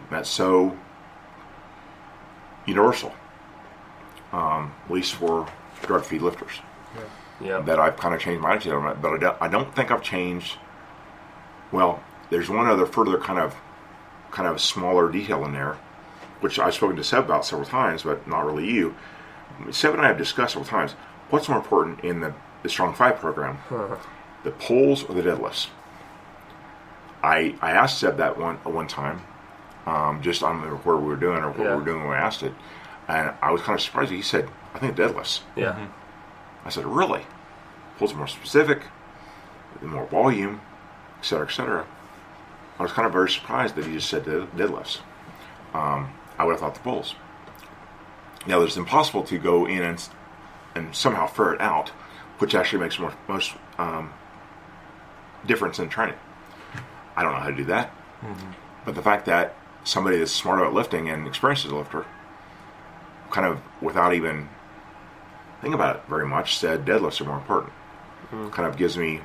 That's so universal, at least for drug feed lifters. Yeah. That I've kind of changed my attitude on it, but I don't think I've changed. Well, there's one other further kind of smaller detail in there, which I've spoken to Seb about several times, but not really you. Seb and I have discussed several times what's more important in the Strong 5 program, the pulls or the deadlifts. I asked Seb that one time, just on where we were doing or what we were doing when we asked it, and I was kind of surprised. He said, "I think deadlifts." Yeah. Mm-hmm. I said, "Really?" Pulls are more specific, more volume, et cetera, et cetera. I was kind of very surprised that he just said deadlifts. I would have thought the pulls. Now, it's impossible to go in and somehow ferret out which actually makes most difference in training. I don't know how to do that. But the fact that somebody that's smart about lifting and experienced as a lifter, kind of without even thinking about it very much, said deadlifts are more important. Kind of gives me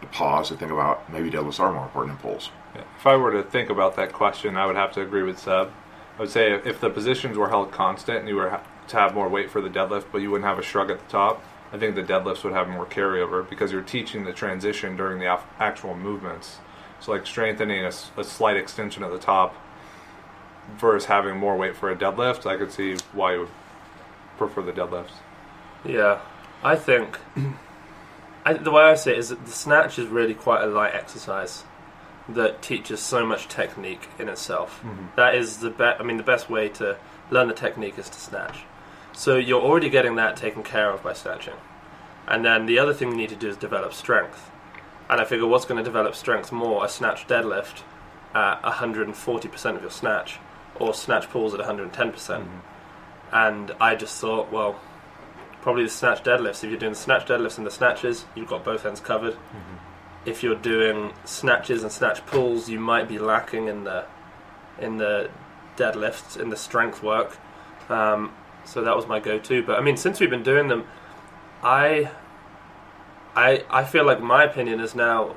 a pause to think about maybe deadlifts are more important than pulls. Yeah. If I were to think about that question, I would have to agree with Seb. I would say if the positions were held constant and you were to have more weight for the deadlift, but you wouldn't have a shrug at the top, I think the deadlifts would have more carryover because you're teaching the transition during the actual movements. So like strengthening a slight extension at the top versus having more weight for a deadlift, I could see why you would prefer the deadlifts. Yeah, I think the way I see it is that the snatch is really quite a light exercise that teaches so much technique in itself. That is the best way to learn the technique is to snatch. So you're already getting that taken care of by snatching. And then the other thing you need to do is develop strength. And I figure what's going to develop strength more, a snatch deadlift at 140% of your snatch, or snatch pulls at 110%. And I just thought, well, probably the snatch deadlifts. If you're doing the snatch deadlifts and the snatches, you've got both ends covered. If you're doing snatches and snatch pulls, you might be lacking in the deadlifts, in the strength work. So that was my go-to. But I mean, since we've been doing them, I feel like my opinion has now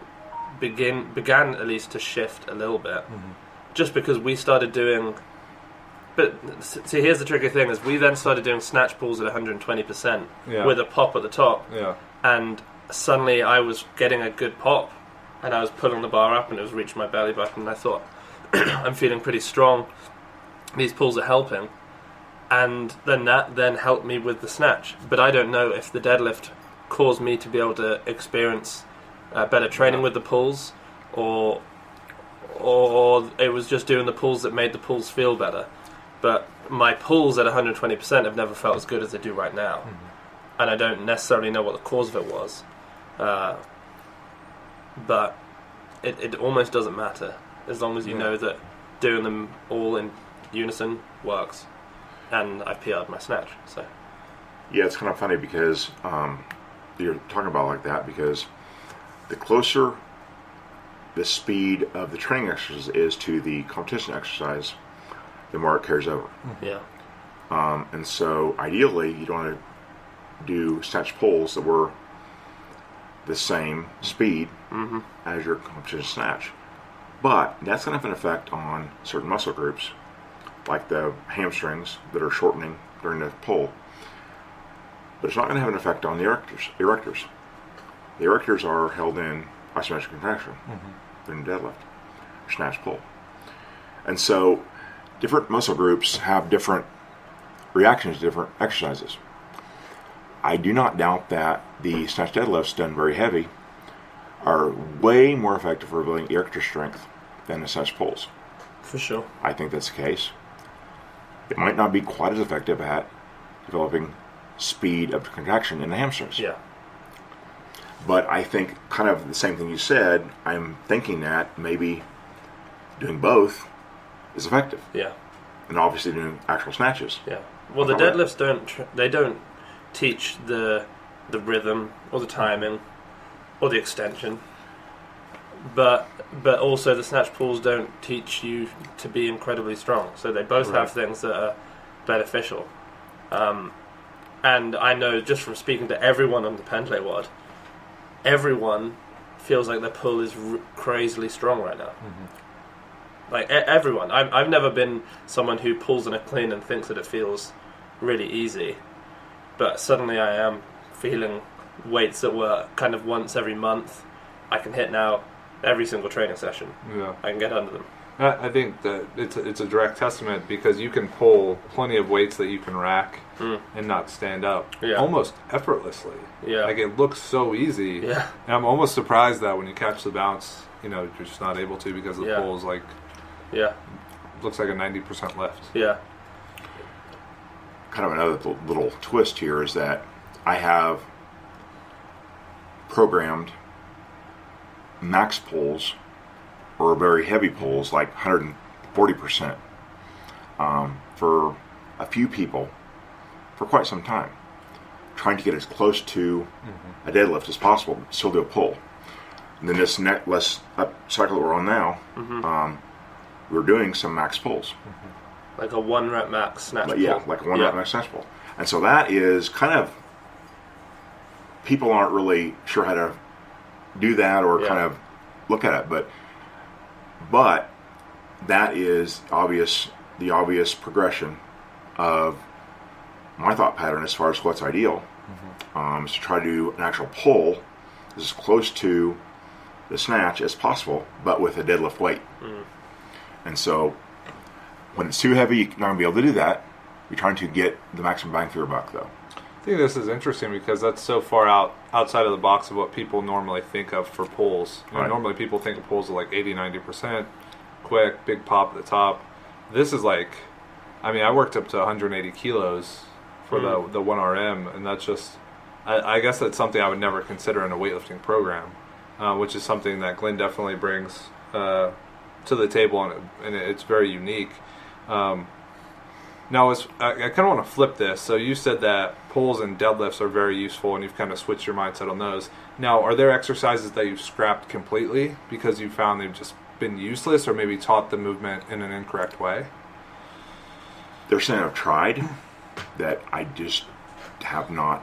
began at least to shift a little bit, just because we started doing. But see, here's the tricky thing: is we then started doing snatch pulls at 120% with a pop at the top, and suddenly I was getting a good pop, and I was pulling the bar up, and it was reaching my belly button, and I thought, I'm feeling pretty strong. These pulls are helping, and then that helped me with the snatch. But I don't know if the deadlift caused me to be able to experience better training with the pulls, or it was just doing the pulls that made the pulls feel better. But my pulls at 120% have never felt as good as they do right now, and I don't necessarily know what the cause of it was. But it almost doesn't matter as long as you know that doing them all in unison works. And I've PR'd my snatch. So yeah, it's kind of funny because you're talking about like that, because the closer the speed of the training exercise is to the competition exercise, the more it carries over. Yeah. And so ideally you don't want to do snatch pulls that were the same speed as your competition snatch. But that's going to have an effect on certain muscle groups, like the hamstrings that are shortening during the pull. But it's not going to have an effect on the erectors. The erectors are held in isometric contraction during the deadlift, or snatch pull. And so different muscle groups have different reactions to different exercises. I do not doubt that the snatch deadlifts done very heavy are way more effective for building erector strength than the snatch pulls. For sure. I think that's the case. It might not be quite as effective at developing speed of contraction in the hamstrings. Yeah. But I think kind of the same thing you said, I'm thinking that maybe doing both is effective. Yeah. And obviously doing actual snatches. Yeah. Well, the deadlifts don't teach the rhythm or the timing or the extension, but also the snatch pulls don't teach you to be incredibly strong. So they both have things that are beneficial. And I know just from speaking to everyone on the Pendlay ward, everyone feels like their pull is crazily strong right now. Like everyone. I've never been someone who pulls in a clean and thinks that it feels really easy, but suddenly I am feeling weights that were kind of once every month I can hit now every single training session. I can get under them. I think that it's a direct testament, because you can pull plenty of weights that you can rack and not stand up almost effortlessly. Like it looks so easy. And I'm almost surprised that when you catch the bounce, you're just not able to, because the pull is like looks like a 90% lift. Kind of another little twist here is that I have programmed max pulls or very heavy pulls, like 140%, for a few people for quite some time, trying to get as close to a deadlift as possible, still do a pull. And then this less up cycle that we're on now, we're doing some max pulls. Like a 1 rep max snatch pull. Yeah, like a 1 rep max snatch pull. And so that is kind of, people aren't really sure how to do that or kind of look at it, but that is the obvious progression of my thought pattern as far as what's ideal. Is to try to do an actual pull as close to the snatch as possible, but with a deadlift weight. And so when it's too heavy, you're not going to be able to do that. You're trying to get the maximum bang for your buck, though. I think this is interesting because that's so far outside of the box of what people normally think of for pulls. Normally people think of pulls of like 80-90%, quick, big pop at the top. This is like, I mean, I worked up to 180 kilos for the 1RM, and that's just, I guess that's something I would never consider in a weightlifting program, which is something that Glenn definitely brings to the table, and it's very unique. Now, I kind of want to flip this. So you said that pulls and deadlifts are very useful, and you've kind of switched your mindset on those. Now, are there exercises that you've scrapped completely because you found they've just been useless, or maybe taught the movement in an incorrect way? There's something I've tried that I just have not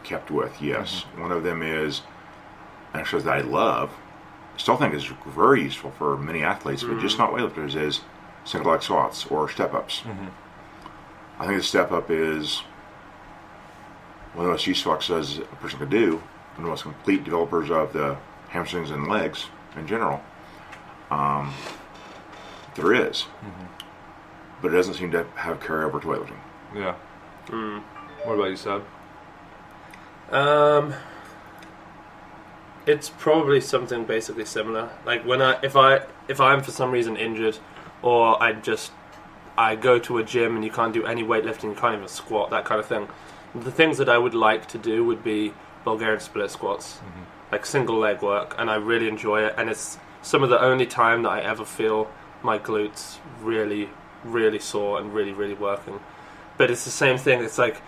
kept with, yes. One of them is an exercise that I love, still think is very useful for many athletes, but just not weightlifters, is single leg squats or step-ups. I think the step-up is one of the most useful exercises a person could do, one of the most complete developers of the hamstrings and legs in general. There is. But it doesn't seem to have carryover to weightlifting. Yeah. What about you, Seb? It's probably something basically similar. Like if I'm for some reason injured, or I go to a gym and you can't do any weightlifting, you can't even squat, that kind of thing. The things that I would like to do would be Bulgarian split squats, like single leg work, and I really enjoy it. And it's some of the only time that I ever feel my glutes really, really sore and really, really working. But it's the same thing. It's like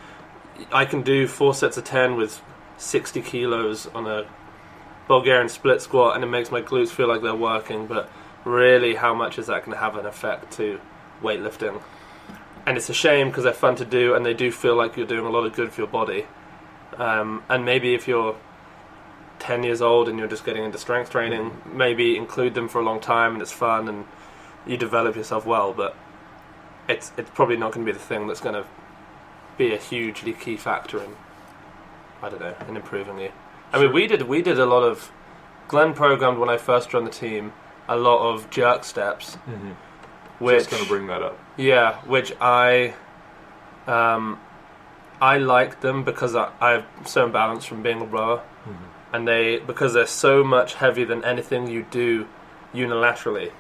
I can do 4 sets of 10 with 60 kilos on a Bulgarian split squat, and it makes my glutes feel like they're working, but really how much is that going to have an effect to weightlifting? And it's a shame because they're fun to do and they do feel like you're doing a lot of good for your body. And maybe if you're 10 years old and you're just getting into strength training, maybe include them for a long time and it's fun and you develop yourself well, but it's probably not going to be the thing that's going to be a hugely key factor in, I don't know, in improving you. I mean, we did a lot of, Glenn programmed when I first joined the team, a lot of jerk steps. Which, just going to bring that up. Yeah, which I like them because I'm so imbalanced from being a rower, and because they're so much heavier than anything you do unilaterally,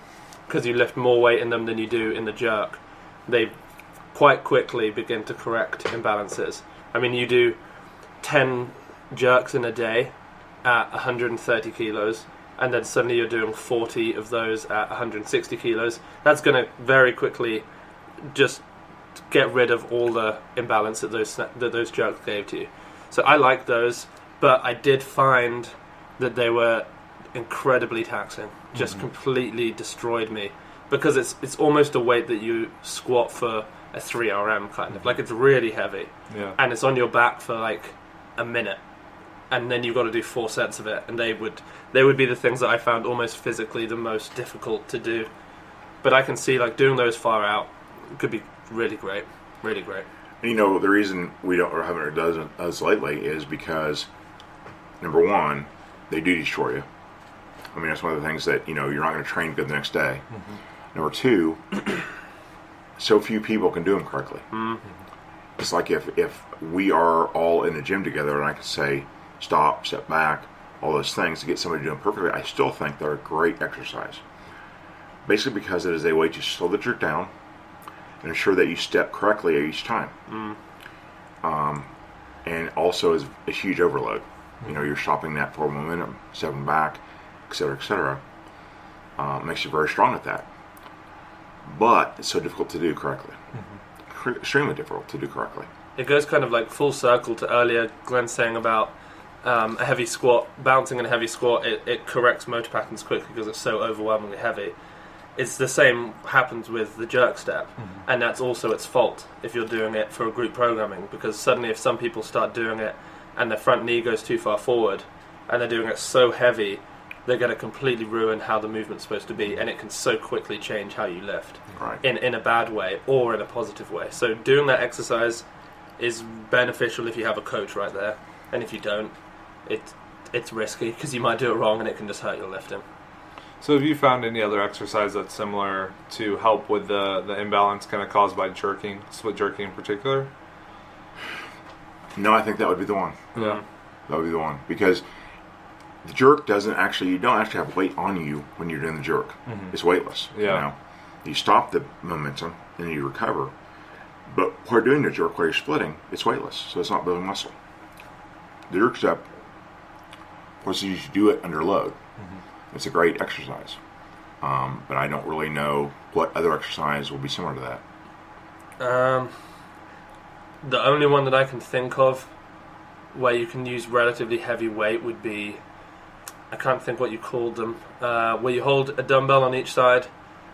because you lift more weight in them than you do in the jerk, they quite quickly begin to correct imbalances. I mean, you do 10 jerks in a day at 130 kilos, and then suddenly you're doing 40 of those at 160 kilos. That's going to very quickly just get rid of all the imbalance that those jerks gave to you. So I like those, but I did find that they were incredibly taxing. Just completely destroyed me, because it's almost a weight that you squat for a 3RM kind of. Like, it's really heavy. Yeah. And it's on your back for like a minute. And then you've got to do 4 sets of it, and they would be the things that I found almost physically the most difficult to do. But I can see, like, doing those far out could be really great, really great. You know, the reason we haven't done as lately is because, number one, they do destroy you. I mean, that's one of the things that, you know, you're not going to train good the next day. Number two, so few people can do them correctly. It's like if we are all in the gym together and I can say, stop, step back, all those things to get somebody doing perfectly, I still think they're a great exercise. Basically because it is a way to slow the jerk down and ensure that you step correctly each time. And also is a huge overload. You know, you're stopping that forward momentum, stepping back, etc., etc. Makes you very strong at that. But it's so difficult to do correctly. Extremely difficult to do correctly. It goes kind of like full circle to earlier Glenn saying about a heavy squat, bouncing in a heavy squat, it corrects motor patterns quickly because it's so overwhelmingly heavy. It's the same happens with the jerk step, and that's also its fault if you're doing it for a group programming, because suddenly if some people start doing it and their front knee goes too far forward and they're doing it so heavy, they're going to completely ruin how the movement's supposed to be, and it can so quickly change how you lift in a bad way or in a positive way. So doing that exercise is beneficial if you have a coach right there, and if you don't, it's risky because you might do it wrong and it can just hurt your lifting. So have you found any other exercise that's similar to help with the imbalance kind of caused by jerking, split jerking in particular? No, I think that would be the one. Yeah. That would be the one. Because the jerk you don't actually have weight on you when you're doing the jerk. It's weightless. Yeah. You know? You stop the momentum and then you recover. But while doing the jerk, while you're splitting, it's weightless. So it's not building muscle. The jerk step, of course, you should do it under load. It's a great exercise. But I don't really know what other exercise will be similar to that. The only one that I can think of where you can use relatively heavy weight would be, I can't think what you called them, where you hold a dumbbell on each side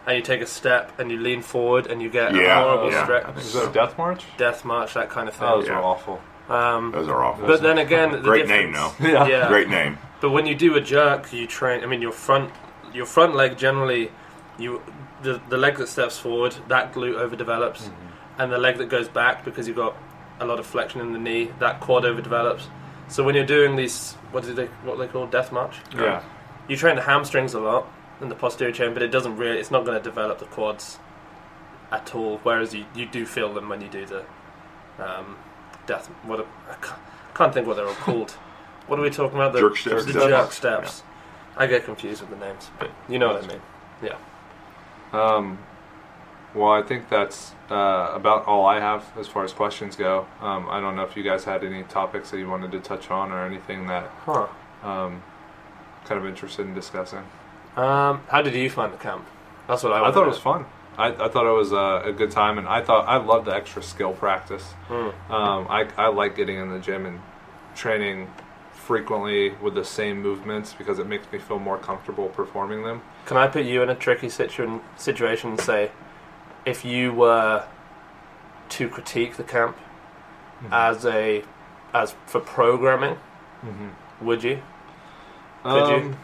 and you take a step and you lean forward and you get a horrible stretch. Is that a death march? Death march, that kind of thing. Those are awful. Those are awful. But then again, the great difference, name, though. Yeah. Great name. But when you do a jerk, you train. I mean, your front leg generally, the leg that steps forward, that glute overdevelops, and the leg that goes back because you've got a lot of flexion in the knee, that quad overdevelops. So when you're doing these, what they call death march? Yeah. You train the hamstrings a lot and the posterior chain, but it's not going to develop the quads at all. Whereas you do feel them when you do the death. I can't think what they're all called. What are we talking about? The jerk steps. The jerk steps. Yeah. I get confused with the names, but you know what I mean. Yeah. Well, I think that's about all I have as far as questions go. I don't know if you guys had any topics that you wanted to touch on or anything that kind of interested in discussing. How did you find the camp? That's what I thought it was fun. I thought it was a good time, and I loved the extra skill practice. I like getting in the gym and training frequently with the same movements because it makes me feel more comfortable performing them. Can I put you in a tricky situation and say, if you were to critique the camp as for programming, would you? Could you?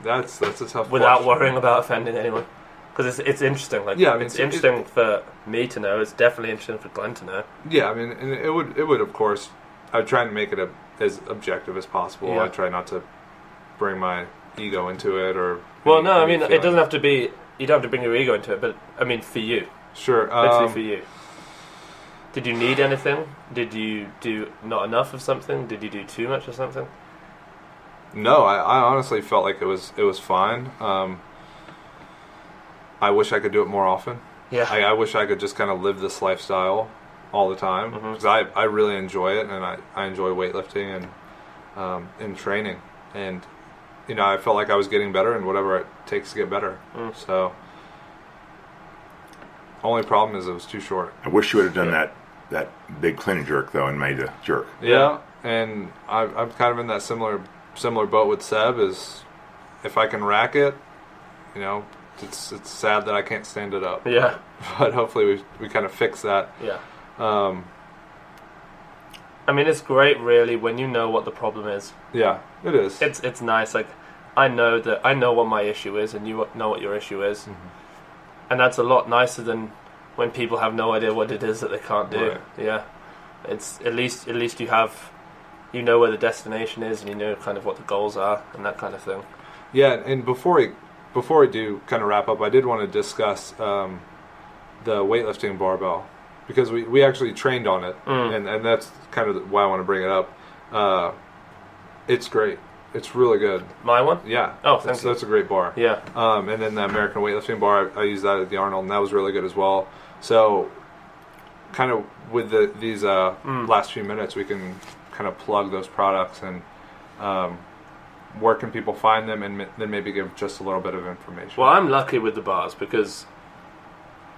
That's a tough without question. worrying about offending anyone, because it's interesting. Like, yeah, I mean, it's interesting for me to know. It's definitely interesting for Glenn to know. Yeah, I mean, and it would of course. I would try and make it as objective as possible. Yeah. I try not to bring my ego into it or. Well, no, I mean, it doesn't have to be. You don't have to bring your ego into it, but I mean, for you. Sure. Literally for you. Did you need anything? Did you do not enough of something? Did you do too much of something? No, I honestly felt like it was fine. I wish I could do it more often. Yeah. I wish I could just kind of live this lifestyle all the time because I really enjoy it, and I enjoy weightlifting and training, and I felt like I was getting better and whatever it takes to get better. So only problem is it was too short. I wish you would have done that big clean jerk though and made a jerk. Yeah, and I'm kind of in that similar boat with Seb. Is if I can rack it, it's sad that I can't stand it up. Yeah. But hopefully we kind of fix that. Yeah. I mean, it's great, really, when you know what the problem is. Yeah, it is. It's nice. Like, I know what my issue is, and you know what your issue is, and that's a lot nicer than when people have no idea what it is that they can't do. Right. Yeah, it's at least you have, where the destination is, and you know kind of what the goals are, and that kind of thing. Yeah, and before we do kind of wrap up, I did want to discuss the weightlifting barbell. Because we actually trained on it, and that's kind of why I want to bring it up. It's great. It's really good. My one? Yeah. Oh, thank you. That's a great bar. Yeah. And then the American weightlifting bar, I used that at the Arnold, and that was really good as well. So, kind of with these last few minutes, we can kind of plug those products and where can people find them, and then maybe give just a little bit of information. Well, I'm lucky with the bars because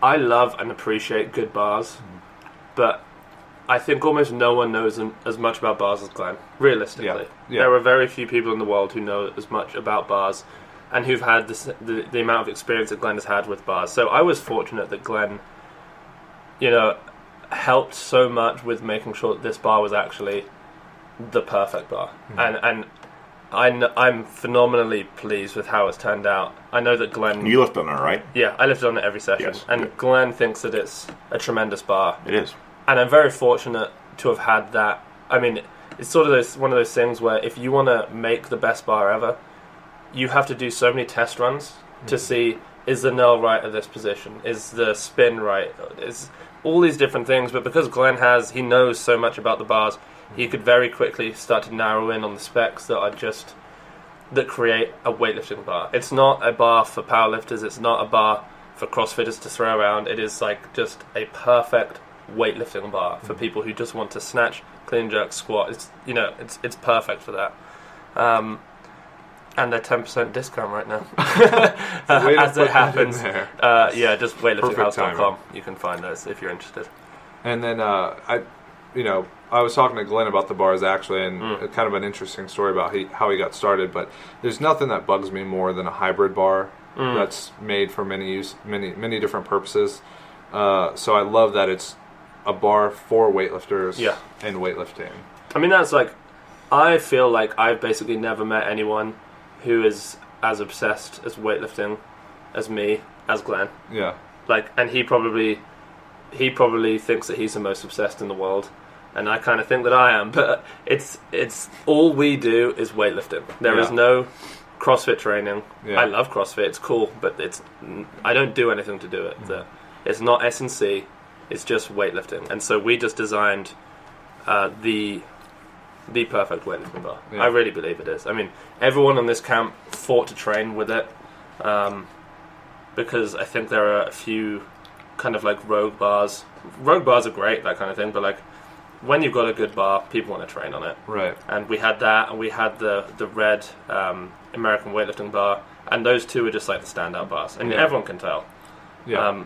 I love and appreciate good bars, but I think almost no one knows as much about bars as Glenn, realistically. Yeah. There are very few people in the world who know as much about bars and who've had the amount of experience that Glenn has had with bars. So I was fortunate that Glenn, helped so much with making sure that this bar was actually the perfect bar. And I'm phenomenally pleased with how it's turned out. I know that Glenn... You lift on it, right? Yeah, I lifted on it every session. Yes, and good. Glenn thinks that it's a tremendous bar. It is. And I'm very fortunate to have had that. I mean, it's sort of one of those things where if you want to make the best bar ever, you have to do so many test runs to see, is the nail right at this position? Is the spin right? Is all these different things. But because Glenn he knows so much about the bars, he could very quickly start to narrow in on the specs that create a weightlifting bar. It's not a bar for powerlifters. It's not a bar for CrossFitters to throw around. It is like just a perfect weightlifting bar for people who just want to snatch, clean, jerk, squat. It's perfect for that. And they're 10% discount right now. As it happens. Just weightliftinghouse.com. You can find those if you're interested. And then I was talking to Glenn about the bars actually, and kind of an interesting story about how he got started. But there's nothing that bugs me more than a hybrid bar that's made for many different purposes. So I love that it's a bar for weightlifters and weightlifting. I mean, I feel like I've basically never met anyone who is as obsessed as weightlifting as me, as Glenn. Yeah. And he probably thinks that he's the most obsessed in the world, and I kind of think that I am. But it's all we do is weightlifting. There is no CrossFit training. Yeah. I love CrossFit; it's cool, but I don't do anything to do it. It's not S&C. It's just weightlifting, and so we just designed the perfect weightlifting bar. Yeah. I really believe it is. I mean, everyone in this camp fought to train with it, because I think there are a few kind of like rogue bars. Rogue bars are great, that kind of thing, but like when you've got a good bar, people want to train on it. Right. And we had that, and we had the red American weightlifting bar, and those two are just like the standout bars, and everyone can tell. Yeah.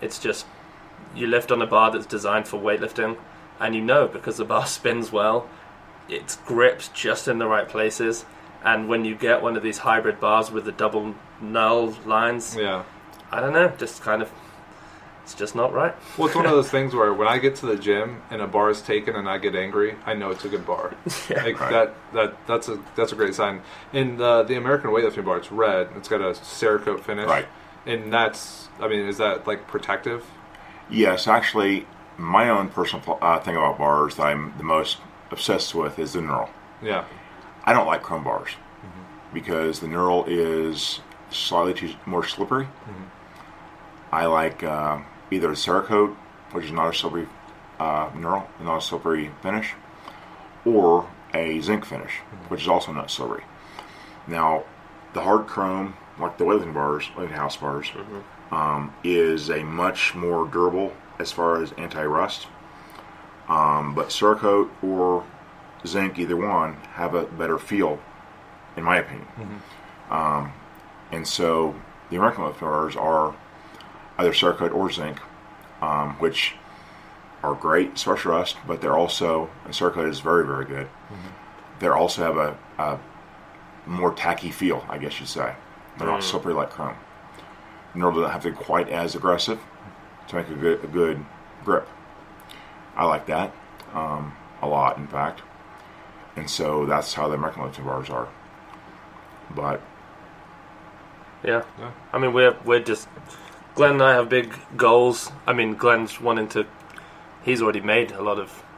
It's just you lift on a bar that's designed for weightlifting, and because the bar spins well, its grips just in the right places, and when you get one of these hybrid bars with the double null lines, I don't know, just kind of, it's just not right. Well, it's one of those things where when I get to the gym and a bar is taken and I get angry, I know it's a good bar. That's a great sign. In the American weightlifting bar, it's red. It's got a Cerakote finish. Right. And is that like protective? Yes, actually, my own personal thing about bars that I'm the most obsessed with is the knurl. Yeah. I don't like chrome bars because the knurl is slightly more slippery. I like either a Cerakote, which is not a slippery knurl, not a slippery finish, or a zinc finish, which is also not slippery. Now, the hard chrome, like the weightlifting house bars, is a much more durable as far as anti-rust. But Cerakote or zinc, either one, have a better feel, in my opinion. And so the American weightlifting bars are either Cerakote or zinc, which are great as far as rust, but they're also, and Cerakote is very, very good. They also have a more tacky feel, I guess you'd say. They're not slippery like chrome. Nor do they have to be quite as aggressive to make a good grip. I like that a lot, in fact. And so that's how the American weightlifting bars are. But yeah. I mean, we're just, Glenn and I have big goals. I mean, Glenn's he's already made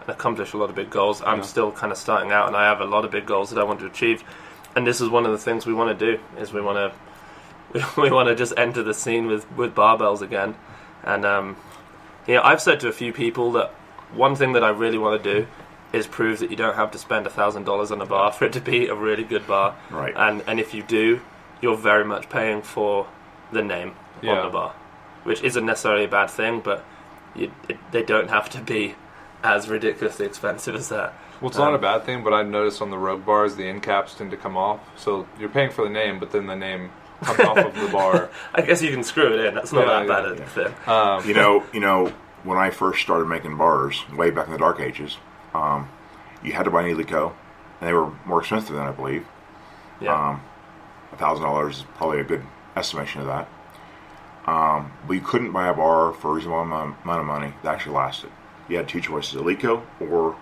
accomplished a lot of big goals. I'm still kind of starting out, and I have a lot of big goals that I want to achieve. And this is one of the things we want to do, is we want to just enter the scene with barbells again. And I've said to a few people that one thing that I really want to do is prove that you don't have to spend $1,000 on a bar for it to be a really good bar. Right. And if you do, you're very much paying for the name on the bar, which isn't necessarily a bad thing, but they don't have to be as ridiculously expensive as that. Well, it's not a bad thing, but I've noticed on the rogue bars, the end caps tend to come off. So you're paying for the name, but then the name comes off of the bar. I guess you can screw it in. That's not that bad a thing. You know, when I first started making bars, way back in the dark ages, you had to buy an Eleco, and they were more expensive than I believe. Yeah. $1,000 is probably a good estimation of that. But you couldn't buy a bar for a reasonable amount of money that actually lasted. You had two choices: Eleco or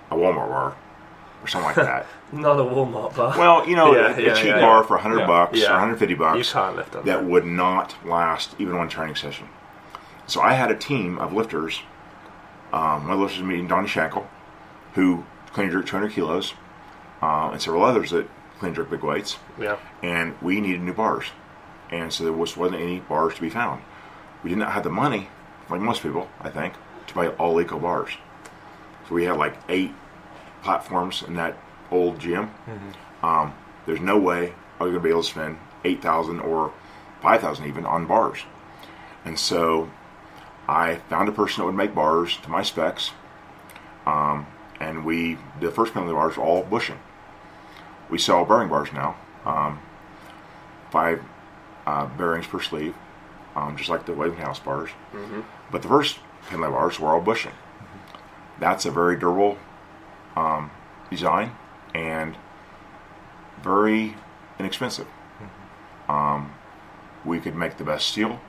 a Walmart bar, or something like that. Not a Walmart bar. Well, a cheap bar for $100 or $150 you can't lift on that would not last even one training session. So I had a team of lifters. One of the lifters meeting Donnie Shankle, who clean and jerk 200 kilos, and several others that clean and jerk big weights. Yeah. And we needed new bars. And so there wasn't any bars to be found. We did not have the money, like most people, I think, to buy all Eleco bars. So we had like 8 platforms in that old gym. Mm-hmm. There's no way I was going to be able to spend $8,000 or $5,000 even on bars. And so I found a person that would make bars to my specs. And the first Pendlay bars were all bushing. We sell bearing bars now. 5 bearings per sleeve, just like the weightlifting house bars. Mm-hmm. But the first Pendlay bars were all bushing. Mm-hmm. That's a very durable design and very inexpensive. Mm-hmm. We could make the best steel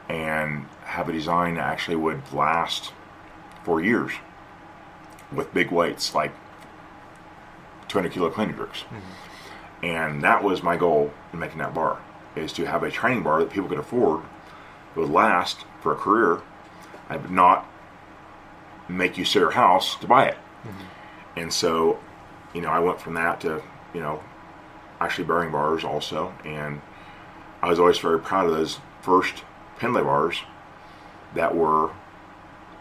and have a design that actually would last for years with big weights like 200 kilo clean and jerks. Mm-hmm. And that was my goal in making that bar, is to have a training bar that people could afford, that would last for a career, and would not make you sell your house to buy it. Mm-hmm. And so, I went from that to, actually bearing bars also. And I was always very proud of those first Pendlay bars that were,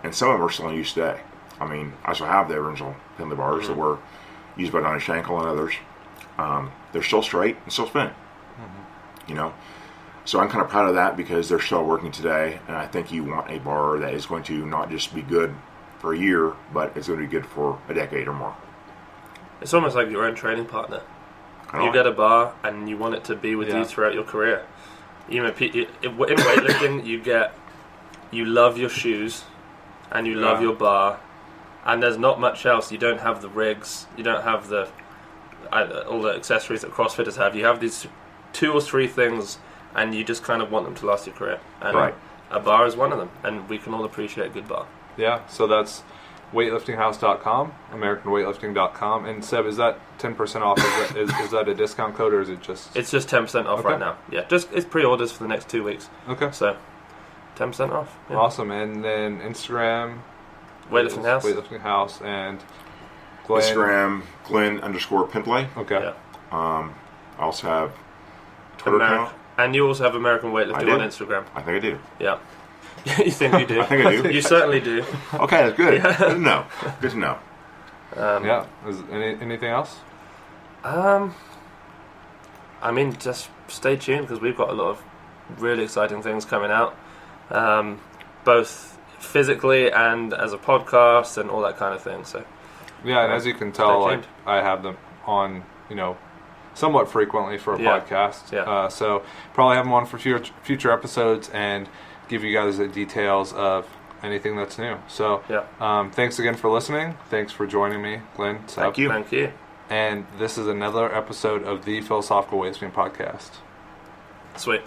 and some of them are still in use today. I mean, I still have the original Pendlay bars mm-hmm. that were used by Donnie Shankle and others. They're still straight and still spinning. Mm-hmm. So I'm kind of proud of that because they're still working today, and I think you want a bar that is going to not just be good for a year, but it's going to be good for a decade or more. It's almost like your own training partner. You get a bar and you want it to be with you throughout your career. In weightlifting, you love your shoes and you love your bar, and there's not much else. You don't have the rigs, you don't have all the accessories that CrossFitters have. You have these 2 or 3 things, and you just kind of want them to last your career. And a bar is one of them, and we can all appreciate a good bar. Yeah, so that's weightliftinghouse.com, americanweightlifting.com. And Seb, is that 10% off? Is that a discount code, or is it just... It's just 10% off right now. Yeah, it's pre-orders for the next 2 weeks. Okay. So, 10% off. Yeah. Awesome. And then Instagram... Weightlifting House. Weightlifting House, and... Glenn. Instagram, Glenn_Pendlay. Okay. Yeah. I also have Twitter account. And you also have American Weightlifting on Instagram. I think I do. Yeah. You think you do? I think I do. You certainly do. Okay, that's good. Yeah. Good to know. Good to know. Yeah. Is anything else? Just stay tuned, because we've got a lot of really exciting things coming out, both physically and as a podcast and all that kind of thing. So. Yeah, and as you can tell, I have them on, somewhat frequently for a podcast. Yeah. So probably have them on for future episodes and give you guys the details of anything that's new. So thanks again for listening. Thanks for joining me, Glenn. Seb. Thank you. And this is another episode of the Philosophical Weightlifting Podcast. Sweet.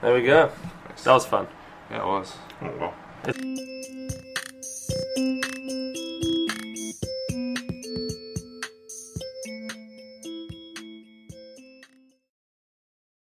There we go. Nice. That was fun. Yeah, it was. Oh, well.